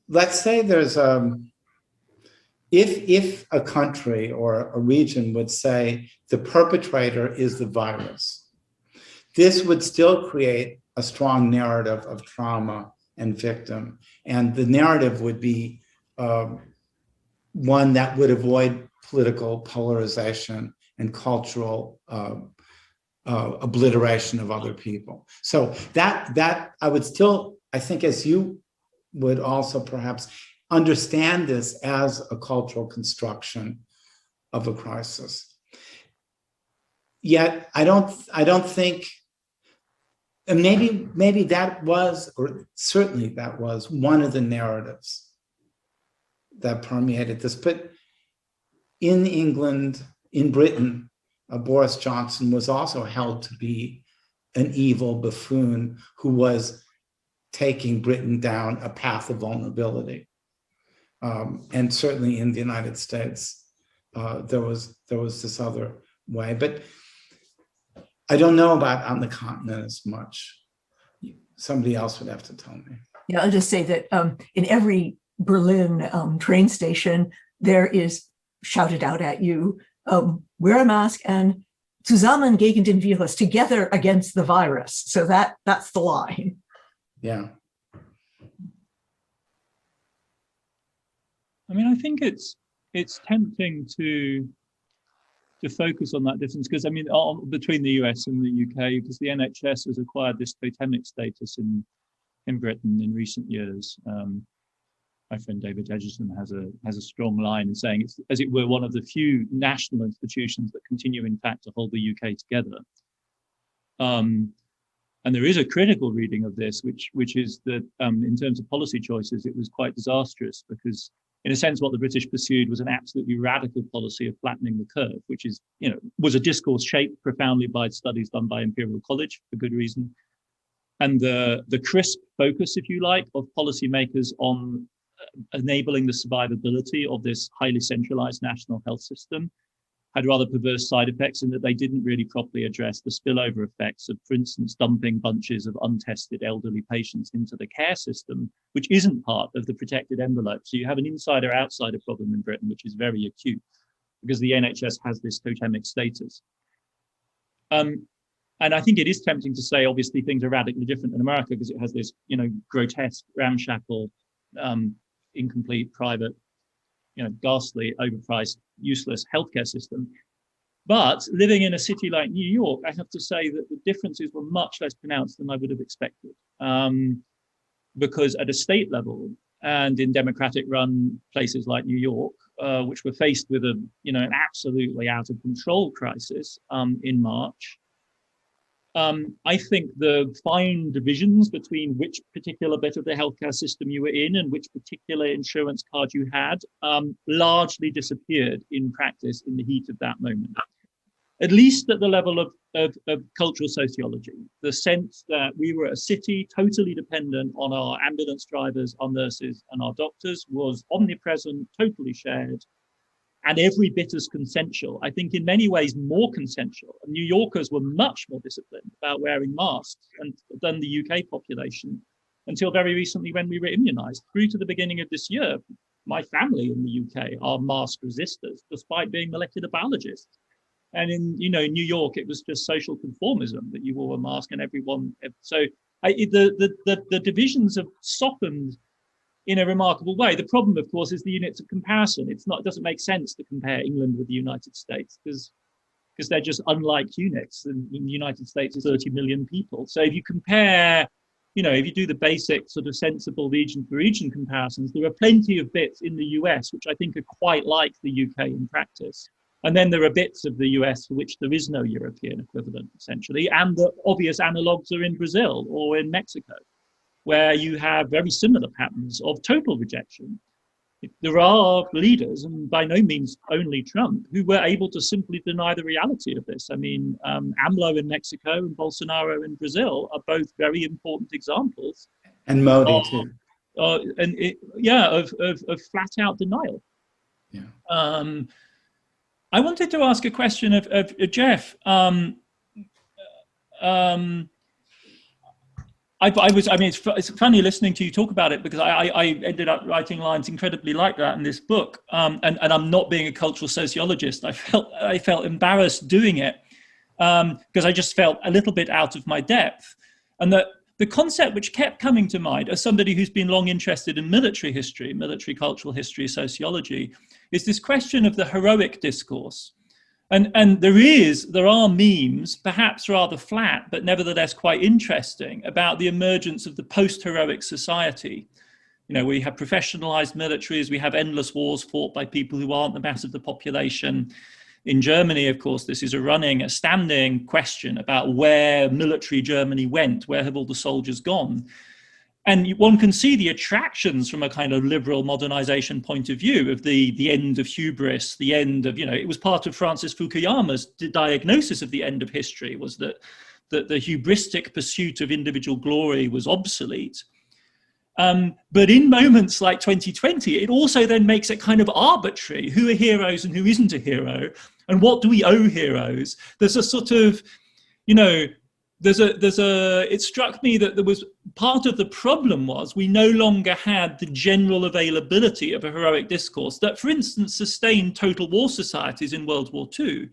let's say there's if a country or a region would say the perpetrator is the virus, this would still create a strong narrative of trauma and victim. And the narrative would be one that would avoid political polarization and cultural obliteration of other people. So that I would still, I think, as you would also perhaps understand this as a cultural construction of a crisis. Yet I don't think, and maybe that was, or certainly that was one of the narratives that permeated this. But in England, in Britain, Boris Johnson was also held to be an evil buffoon who was taking Britain down a path of vulnerability. And certainly in the United States, there was this other way. But I don't know about on the continent as much. Somebody else would have to tell me. Yeah, I'll just say that in every Berlin train station, there is shouted out at you, wear a mask and zusammen gegen den Virus, together against the virus. So that's the line. Yeah. I mean, I think it's tempting to focus on that difference because, I mean, between the US and the UK, because the NHS has acquired this totemic status in Britain in recent years. My friend David Edgerton has a strong line in saying it's, as it were, one of the few national institutions that continue, in fact, to hold the UK together. And there is a critical reading of this, which is that in terms of policy choices, it was quite disastrous because, in a sense, what the British pursued was an absolutely radical policy of flattening the curve, which is, was a discourse shaped profoundly by studies done by Imperial College for good reason. And the crisp focus, if you like, of policymakers on enabling the survivability of this highly centralized national health system had rather perverse side effects in that they didn't really properly address the spillover effects of, for instance, dumping bunches of untested elderly patients into the care system, which isn't part of the protected envelope. So you have an insider-outsider problem in Britain, which is very acute because the NHS has this totemic status. And I think it is tempting to say, obviously, things are radically different in America because it has this, grotesque, ramshackle, incomplete, private, ghastly, overpriced, useless healthcare system. But living in a city like New York, I have to say that the differences were much less pronounced than I would have expected. Because at a state level and in democratic run places like New York, which were faced with an absolutely out of control crisis in March, I think the fine divisions between which particular bit of the healthcare system you were in and which particular insurance card you had largely disappeared in practice in the heat of that moment. At least at the level of cultural sociology, the sense that we were a city totally dependent on our ambulance drivers, our nurses, and our doctors was omnipresent, totally shared, and every bit as consensual. I think in many ways more consensual. And New Yorkers were much more disciplined about wearing masks than the UK population until very recently when we were immunized. Through to the beginning of this year, my family in the UK are mask resistors, despite being molecular biologists. And in New York, it was just social conformism that you wore a mask and everyone. So the divisions have softened in a remarkable way. The problem, of course, is the units of comparison. It doesn't make sense to compare England with the United States because they're just unlike units. And in the United States, it's 30 million people. So if you compare, if you do the basic sort of sensible region for region comparisons, there are plenty of bits in the US which I think are quite like the UK in practice. And then there are bits of the US for which there is no European equivalent, essentially. And the obvious analogues are in Brazil or in Mexico, where you have very similar patterns of total rejection. There are leaders, and by no means only Trump, who were able to simply deny the reality of this. I mean, AMLO in Mexico and Bolsonaro in Brazil are both very important examples. And Modi too. Of flat out denial. Yeah. I wanted to ask a question of Jeff. It's funny listening to you talk about it because I ended up writing lines incredibly like that in this book. And I'm not being a cultural sociologist. I felt embarrassed doing it because I just felt a little bit out of my depth. And the concept which kept coming to mind as somebody who's been long interested in military history, military cultural history, sociology, is this question of the heroic discourse. And there are memes, perhaps rather flat, but nevertheless quite interesting, about the emergence of the post-heroic society. We have professionalized militaries, we have endless wars fought by people who aren't the mass of the population. In Germany, of course, this is a standing question about where military Germany went, where have all the soldiers gone? And one can see the attractions from a kind of liberal modernization point of view of the end of hubris, the end of, it was part of Francis Fukuyama's diagnosis of the end of history was that that the hubristic pursuit of individual glory was obsolete. But in moments like 2020, it also then makes it kind of arbitrary who are heroes and who isn't a hero, and what do we owe heroes. There's a sort of, you know, it struck me that there was part of the problem was we no longer had the general availability of a heroic discourse that, for instance, sustained total war societies in World War II.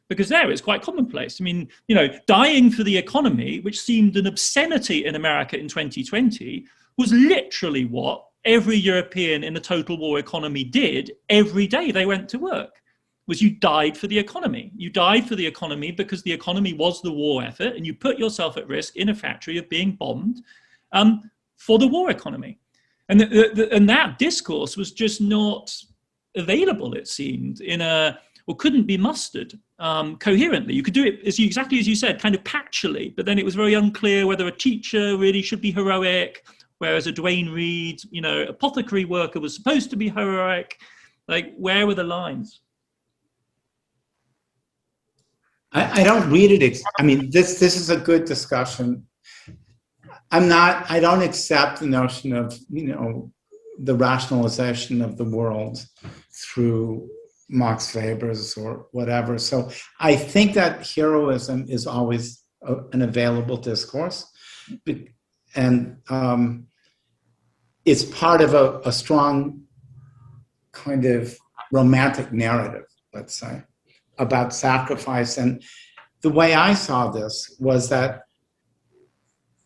Because there it's quite commonplace. I mean, you know, dying for the economy, which seemed an obscenity in America in 2020, was literally what every European in a total war economy did every day they went to work, was you died for the economy. You died for the economy because the economy was the war effort, and you put yourself at risk in a factory of being bombed for the war economy. And, and that discourse was just not available, it seemed, or couldn't be mustered coherently. You could do it exactly as you said, kind of patchily, but then it was very unclear whether a teacher really should be heroic, whereas a Duane Reade, you know, apothecary worker was supposed to be heroic. Like, where were the lines? I don't read it. I mean, this is a good discussion. I don't accept the notion of, you know, the rationalization of the world through Max Weber's or whatever. So I think that heroism is always an available discourse. And it's part of a strong kind of romantic narrative, let's say, about sacrifice. And the way I saw this was that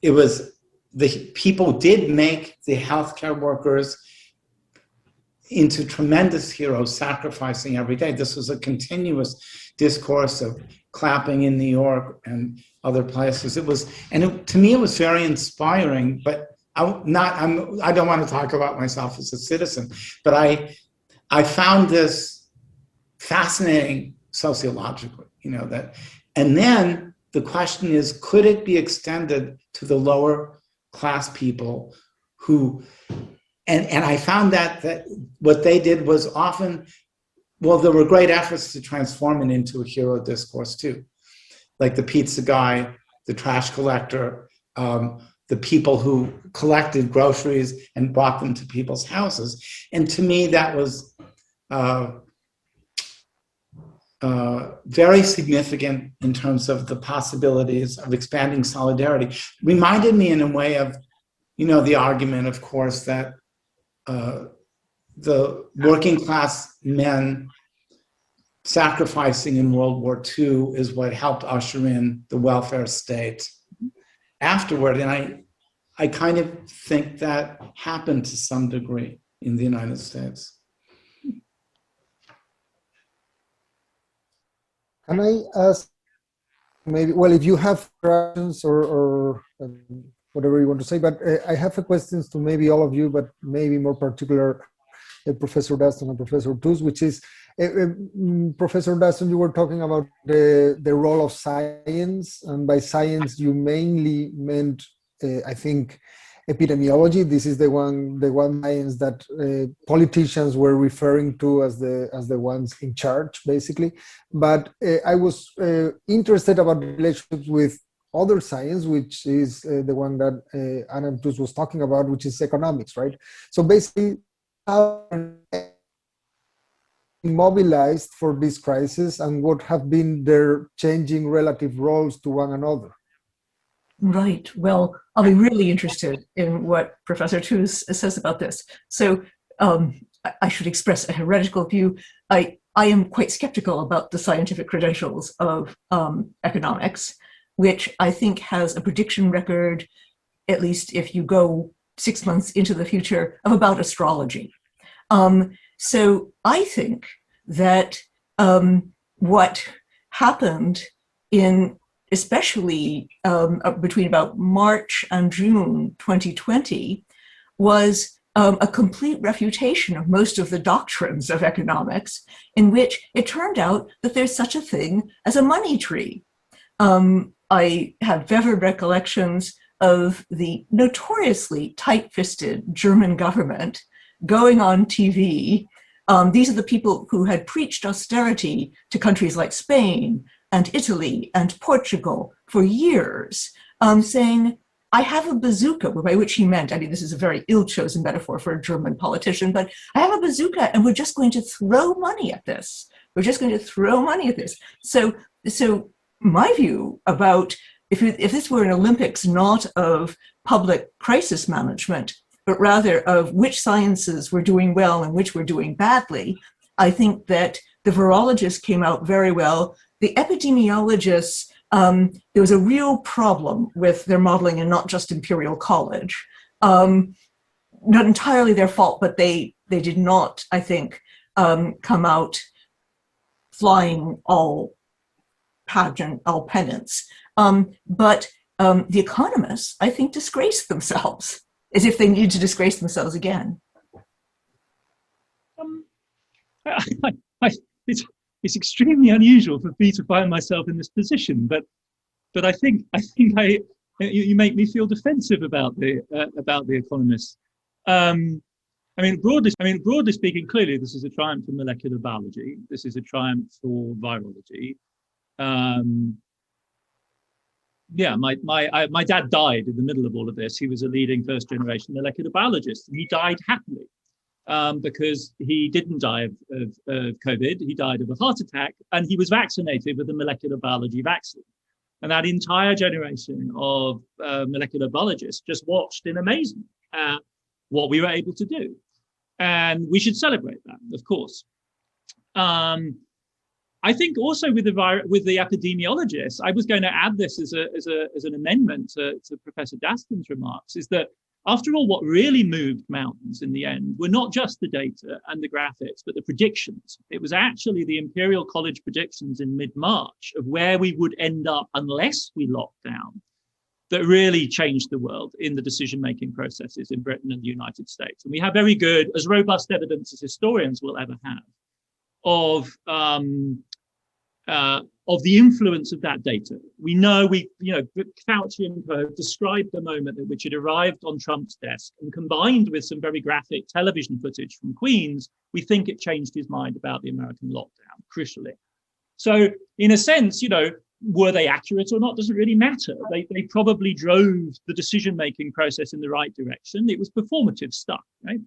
it was the people did make the healthcare workers into tremendous heroes, sacrificing every day. This was a continuous discourse of clapping in New York and other places. It was, and to me, it was very inspiring. But I don't want to talk about myself as a citizen, but I found this fascinating sociologically. You know that, and then the question is, could it be extended to the lower class people who? And I found that what they did was often, well, there were great efforts to transform it into a hero discourse too. Like the pizza guy, the trash collector, the people who collected groceries and brought them to people's houses. And to me, that was very significant in terms of the possibilities of expanding solidarity. Reminded me in a way of, you know, the argument, of course, that the working class men sacrificing in World War II is what helped usher in the welfare state afterward. And I kind of think that happened to some degree in the United States. Can I ask, maybe, well, if you have questions or whatever you want to say, but I have a questions to maybe all of you, but maybe more particular Professor Daston and Professor Tooze, which is, Professor Daston, you were talking about the role of science, and by science you mainly meant, I think, epidemiology. This is the one science that politicians were referring to as the ones in charge, basically. But I was interested about the relationships with other science, which is the one that Anna Tooze was talking about, which is economics, right? So basically, how mobilized for this crisis, and what have been their changing relative roles to one another? Right. Well, I'll be really interested in what Professor Tooze says about this. So I should express a heretical view. I am quite skeptical about the scientific credentials of economics, which I think has a prediction record, at least if you go 6 months into the future, of about astrology. So I think that what happened in especially between about March and June 2020 was a complete refutation of most of the doctrines of economics, in which it turned out that there's such a thing as a money tree. I have vivid recollections of the notoriously tight-fisted German government going on TV. These are the people who had preached austerity to countries like Spain, and Italy and Portugal for years, saying, I have a bazooka, by which he meant, I mean, this is a very ill-chosen metaphor for a German politician, but I have a bazooka and we're just going to throw money at this. We're just going to throw money at this. So my view about if this were an Olympics not of public crisis management, but rather of which sciences were doing well and which were doing badly, I think that the virologists came out very well. The epidemiologists, there was a real problem with their modeling and not just Imperial College. Not entirely their fault, but they did not, I think, come out flying all pennants. But the economists, I think, disgraced themselves as if they needed to disgrace themselves again. It's extremely unusual for me to find myself in this position, but I think you make me feel defensive about the economists. I mean, broadly speaking, clearly this is a triumph for molecular biology. This is a triumph for virology. Yeah, my dad died in the middle of all of this. He was a leading first-generation molecular biologist, and he died happily because he didn't die of COVID. He died of a heart attack, and he was vaccinated with a molecular biology vaccine. And that entire generation of molecular biologists just watched in amazement at what we were able to do, and we should celebrate that, of course. I think also with the epidemiologists, I was going to add this as an amendment to Professor Daston's remarks, is that after all, what really moved mountains in the end were not just the data and the graphics, but the predictions. It was actually the Imperial College predictions in mid-March of where we would end up unless we locked down that really changed the world in the decision-making processes in Britain and the United States. And we have very good, as robust evidence as historians will ever have, of the influence of that data. We know, Fauci and Co described the moment at which it arrived on Trump's desk, and combined with some very graphic television footage from Queens, we think it changed his mind about the American lockdown, crucially. So in a sense, were they accurate or not doesn't really matter. They probably drove the decision-making process in the right direction. It was performative stuff, right?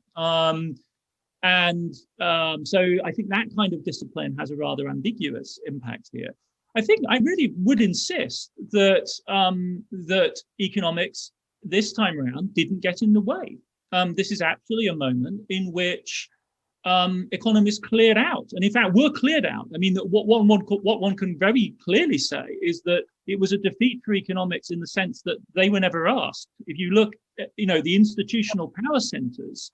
So I think that kind of discipline has a rather ambiguous impact here. I think I really would insist that that economics this time around didn't get in the way. This is actually a moment in which economists cleared out, and in fact were cleared out. I mean, what one can very clearly say is that it was a defeat for economics in the sense that they were never asked. If you look at, the institutional power centres.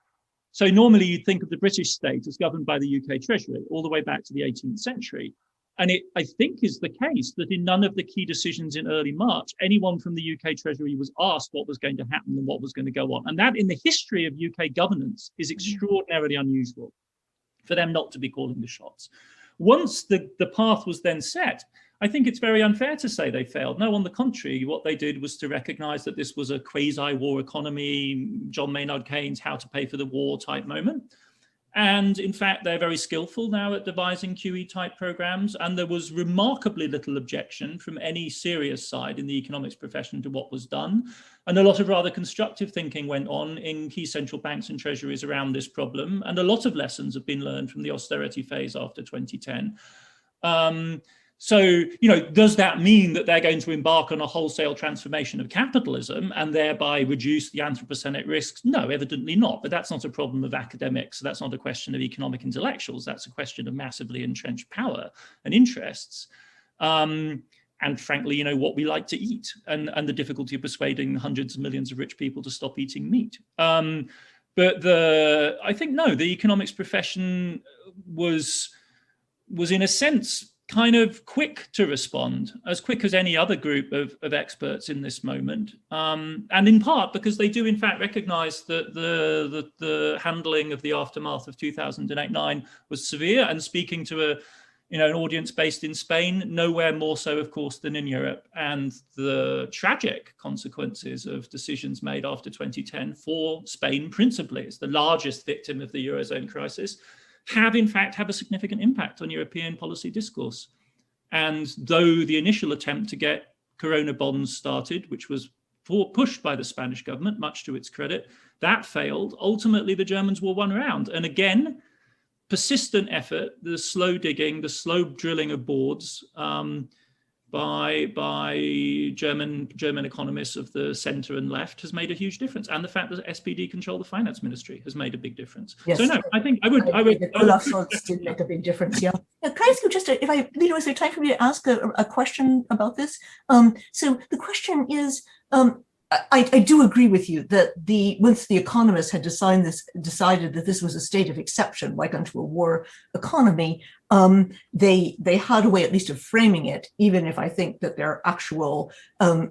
So normally you'd think of the British state as governed by the UK Treasury all the way back to the 18th century. And it, I think, is the case that in none of the key decisions in early March, anyone from the UK Treasury was asked what was going to happen and what was going to go on. And that in the history of UK governance is extraordinarily unusual for them not to be calling the shots. Once the path was then set, I think it's very unfair to say they failed. No, on the contrary, what they did was to recognize that this was a quasi-war economy, John Maynard Keynes, how to pay for the war type moment. And in fact, they're very skillful now at devising QE type programs. And there was remarkably little objection from any serious side in the economics profession to what was done. And a lot of rather constructive thinking went on in key central banks and treasuries around this problem. And a lot of lessons have been learned from the austerity phase after 2010. So, does that mean that they're going to embark on a wholesale transformation of capitalism and thereby reduce the anthropocenic risks? No, evidently not. But that's not a problem of academics. That's not a question of economic intellectuals. That's a question of massively entrenched power and interests. And frankly, what we like to eat and the difficulty of persuading hundreds of millions of rich people to stop eating meat. But I think, no, the economics profession was in a sense kind of quick to respond, as quick as any other group of experts in this moment. And in part because they do in fact recognize that the handling of the aftermath of 2008-9 was severe, and speaking to an audience based in Spain, nowhere more so, of course, than in Europe, and the tragic consequences of decisions made after 2010 for Spain principally, as the largest victim of the Eurozone crisis, have in fact a significant impact on European policy discourse. And though the initial attempt to get Corona bonds started, which was pushed by the Spanish government, much to its credit, that failed. Ultimately, the Germans were won around. And again, persistent effort, the slow digging, the slow drilling of boards by German economists of the center and left has made a huge difference. And the fact that SPD control the finance ministry has made a big difference. Yes. So no, I think I would. Olaf Scholz did make a big difference. Yeah. Can I ask you just, Lino, is there time for me to ask a question about this? So the question is, I do agree with you that once the economists had decided that this was a state of exception, like unto a war economy, they had a way at least of framing it, even if I think that their actual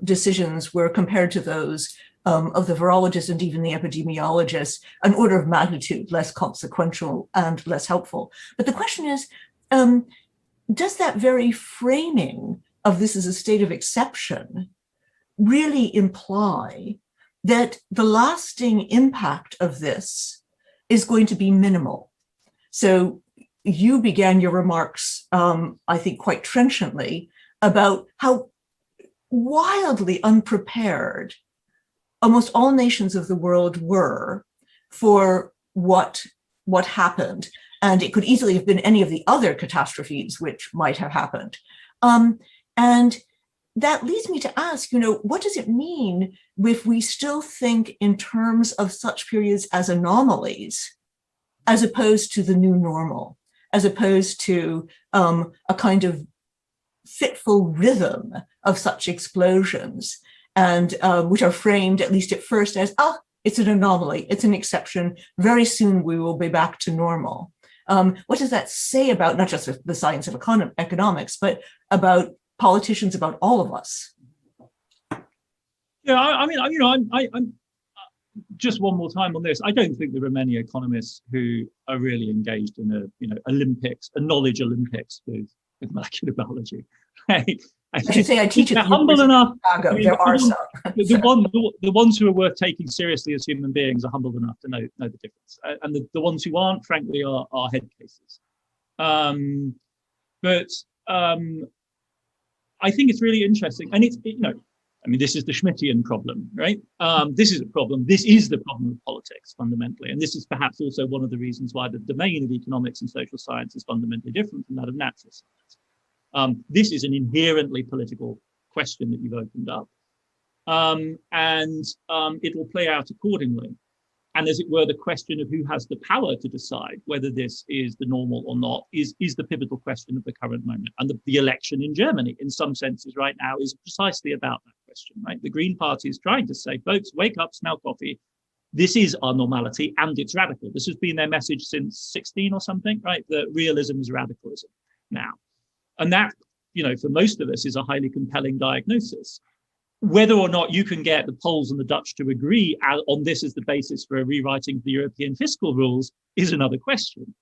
decisions were, compared to those of the virologists and even the epidemiologists, an order of magnitude less consequential and less helpful. But the question is, does that very framing of this as a state of exception really imply that the lasting impact of this is going to be minimal? So you began your remarks, I think, quite trenchantly about how wildly unprepared almost all nations of the world were for what happened. And it could easily have been any of the other catastrophes which might have happened. And that leads me to ask, what does it mean if we still think in terms of such periods as anomalies, as opposed to the new normal, as opposed to a kind of fitful rhythm of such explosions, and which are framed, at least at first, as, it's an anomaly, it's an exception, very soon we will be back to normal. What does that say about not just the science of economics, but about politicians, about all of us? Yeah, I'm just one more time on this. I don't think there are many economists who are really engaged in a knowledge Olympics with molecular biology. Right? I should say I teach at the humble enough. Chicago. There are some. The ones who are worth taking seriously as human beings are humble enough to know the difference, and the ones who aren't, frankly, are head cases. But I think it's really interesting, and this is the Schmittian problem, right? This is a problem. This is the problem of politics fundamentally, and this is perhaps also one of the reasons why the domain of economics and social science is fundamentally different from that of natural science. This is an inherently political question that you've opened up, and it will play out accordingly. And as it were, the question of who has the power to decide whether this is the normal or not is the pivotal question of the current moment. And the election in Germany, in some senses right now, is precisely about that question, right? The Green Party is trying to say, folks, wake up, smell coffee. This is our normality, and it's radical. This has been their message since 16 or something, right? That realism is radicalism now. And that, for most of us, is a highly compelling diagnosis. Whether or not you can get the Poles and the Dutch to agree on this as the basis for a rewriting of the European fiscal rules is another question.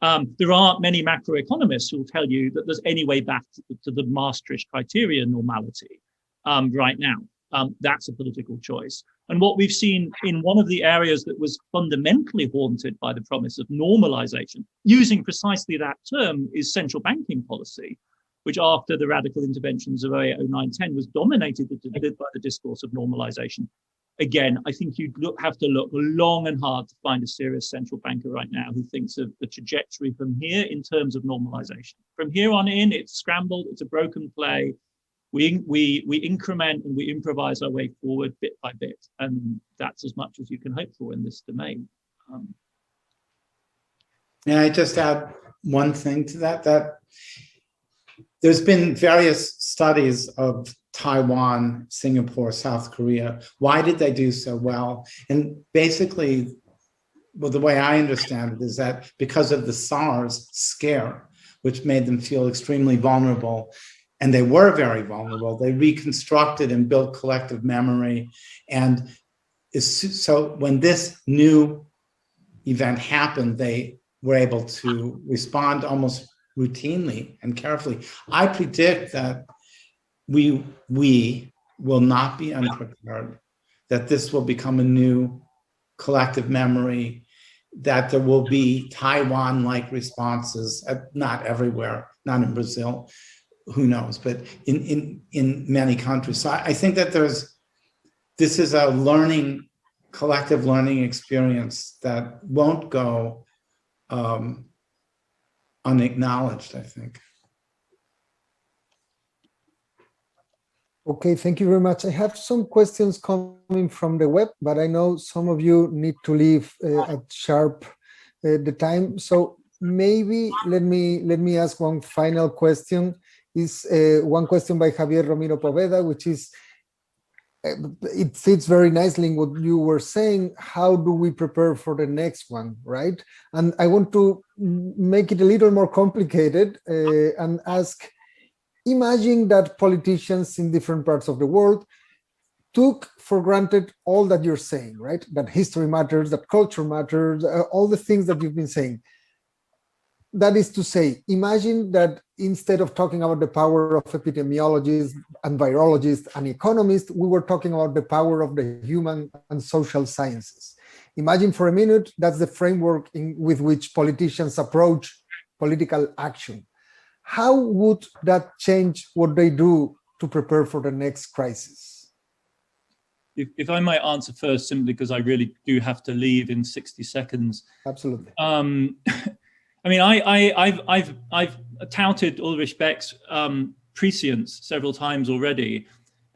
There aren't many macroeconomists who will tell you that there's any way back to the Maastricht criteria normality right now. That's a political choice. And what we've seen in one of the areas that was fundamentally haunted by the promise of normalization, using precisely that term, is central banking policy, which after the radical interventions of 08, 09, 10 was dominated by the discourse of normalization. Again, I think you'd have to look long and hard to find a serious central banker right now who thinks of the trajectory from here in terms of normalization. From here on in, it's scrambled, it's a broken play. We increment and we improvise our way forward bit by bit. And that's as much as you can hope for in this domain. May I just add one thing to that there's been various studies of Taiwan, Singapore, South Korea. Why did they do so well? And basically, the way I understand it is that because of the SARS scare, which made them feel extremely vulnerable, and they were very vulnerable, they reconstructed and built collective memory. And so when this new event happened, they were able to respond almost routinely and carefully. I predict that we will not be unprepared, that this will become a new collective memory, that there will be Taiwan-like responses, not everywhere, not in Brazil, who knows, but in many countries. So I think that this is a collective learning experience that won't go unacknowledged, I think. Okay, thank you very much. I have some questions coming from the web, but I know some of you need to leave at sharp the time. So maybe let me ask one final question. Is one question by Javier Romero Poveda, which is, it fits very nicely in what you were saying. How do we prepare for the next one, right? And I want to make it a little more complicated and ask, imagine that politicians in different parts of the world took for granted all that you're saying, right? That history matters, that culture matters, all the things that you've been saying. That is to say, imagine that instead of talking about the power of epidemiologists and virologists and economists, we were talking about the power of the human and social sciences. Imagine for a minute, that's the framework with which politicians approach political action. How would that change what they do to prepare for the next crisis? If I might answer first, simply because I really do have to leave in 60 seconds. Absolutely. I mean, I've touted Ulrich Beck's prescience several times already,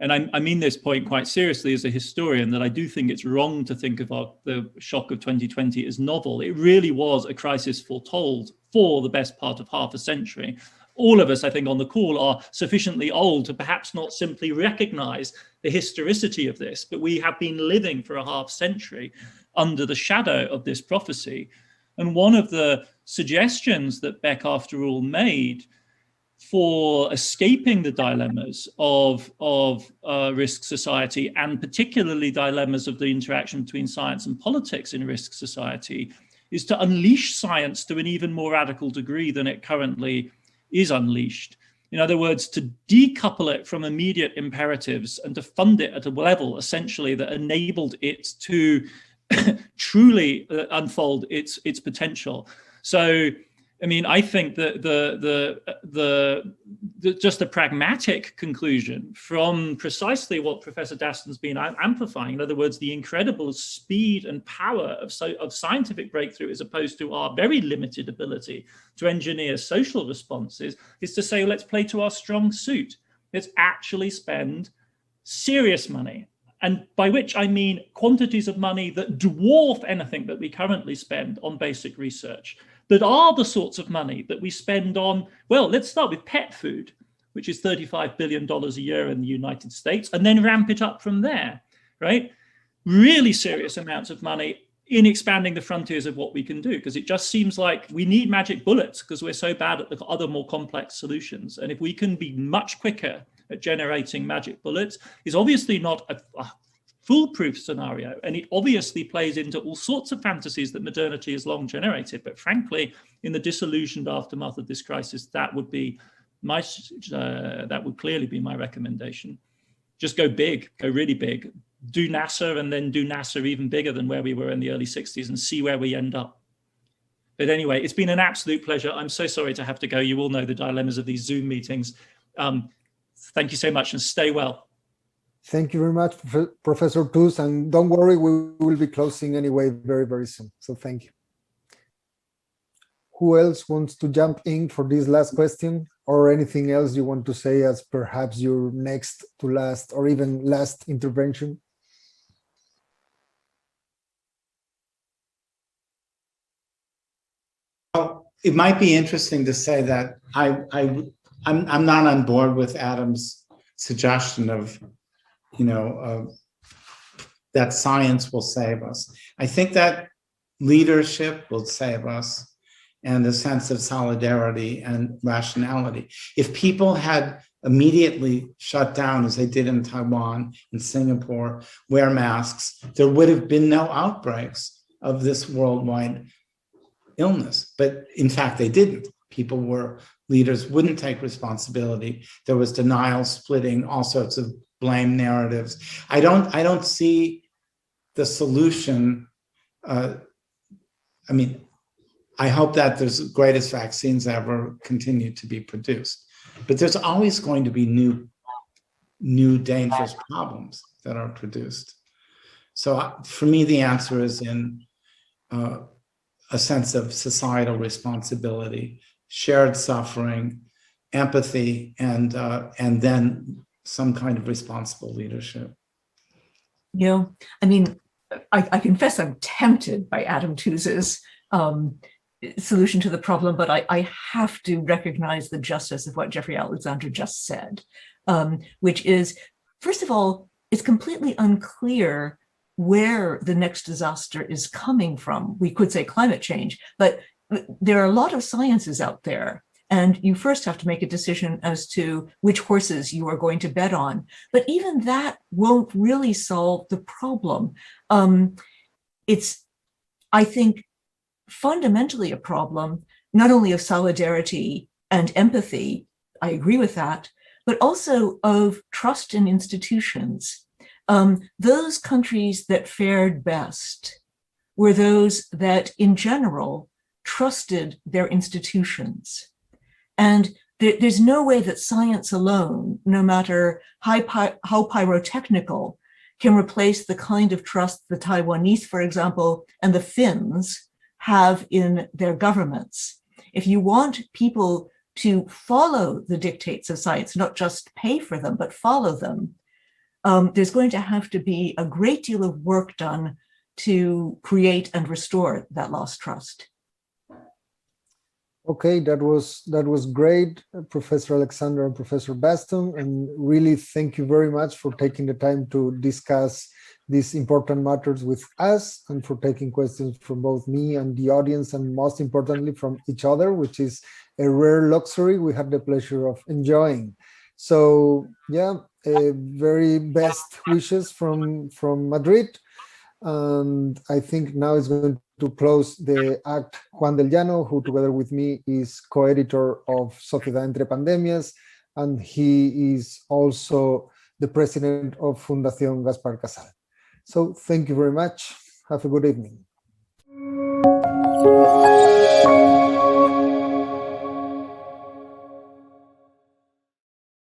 and I mean this point quite seriously as a historian, that I do think it's wrong to think about the shock of 2020 as novel. It really was a crisis foretold for the best part of half a century. All of us, I think, on the call are sufficiently old to perhaps not simply recognize the historicity of this, but we have been living for a half century under the shadow of this prophecy. And one of the suggestions that Beck, after all, made for escaping the dilemmas of risk society, and particularly dilemmas of the interaction between science and politics in risk society, is to unleash science to an even more radical degree than it currently is unleashed. In other words, to decouple it from immediate imperatives and to fund it at a level essentially that enabled it to truly unfold its potential. So, I mean, I think that just the pragmatic conclusion from precisely what Professor Daston's been amplifying, in other words, the incredible speed and power of scientific breakthrough as opposed to our very limited ability to engineer social responses, is to say, let's play to our strong suit. Let's actually spend serious money. And by which I mean quantities of money that dwarf anything that we currently spend on basic research, that are the sorts of money that we spend on, well, let's start with pet food, which is $35 billion a year in the United States, and then ramp it up from there, right? Really serious amounts of money in expanding the frontiers of what we can do, because it just seems like we need magic bullets because we're so bad at the other more complex solutions. And if we can be much quicker at generating magic bullets, is obviously not a foolproof scenario, and it obviously plays into all sorts of fantasies that modernity has long generated. But frankly, in the disillusioned aftermath of this crisis, that would be that would clearly be my recommendation. Just go big, go really big. Do NASA, and then do NASA even bigger than where we were in the early 60s, and see where we end up. But anyway, it's been an absolute pleasure. I'm so sorry to have to go. You all know the dilemmas of these Zoom meetings. Thank you so much, and stay well. Thank you very much, Professor Tooze, and don't worry, we will be closing anyway very, very soon. So thank you. Who else wants to jump in for this last question, or anything else you want to say as perhaps your next to last or even last intervention? Well, it might be interesting to say that I'm not on board with Adam's suggestion of, that science will save us. I think that leadership will save us, and a sense of solidarity and rationality. If people had immediately shut down, as they did in Taiwan and Singapore, wear masks, there would have been no outbreaks of this worldwide illness. But in fact, they didn't. Leaders wouldn't take responsibility. There was denial, splitting, all sorts of blame narratives. I don't see the solution. I hope that there's the greatest vaccines ever continue to be produced. But there's always going to be new dangerous problems that are produced. So for me, the answer is in a sense of societal responsibility, shared suffering, empathy, and then some kind of responsible leadership. Yeah, I mean, I confess I'm tempted by Adam Tooze's solution to the problem, but I have to recognize the justice of what Jeffrey Alexander just said, which is, first of all, it's completely unclear where the next disaster is coming from. We could say climate change, but there are a lot of sciences out there, and you first have to make a decision as to which horses you are going to bet on. But even that won't really solve the problem. It's, I think, fundamentally a problem, not only of solidarity and empathy, I agree with that, but also of trust in institutions. Those countries that fared best were those that, in general, trusted their institutions. And there's no way that science alone, no matter how pyrotechnical, can replace the kind of trust the Taiwanese, for example, and the Finns have in their governments. If you want people to follow the dictates of science, not just pay for them, but follow them, there's going to have to be a great deal of work done to create and restore that lost trust. Okay, that was great, Professor Alexander and Professor Daston, and really thank you very much for taking the time to discuss these important matters with us and for taking questions from both me and the audience, and most importantly from each other, which is a rare luxury we had the pleasure of enjoying. So yeah, very best wishes from Madrid. And I think now it's going to close the act Juan del Llano, who together with me is co-editor of Sociedad entre Pandemias, and he is also the president of Fundación Gaspar Casal. So thank you very much. Have a good evening.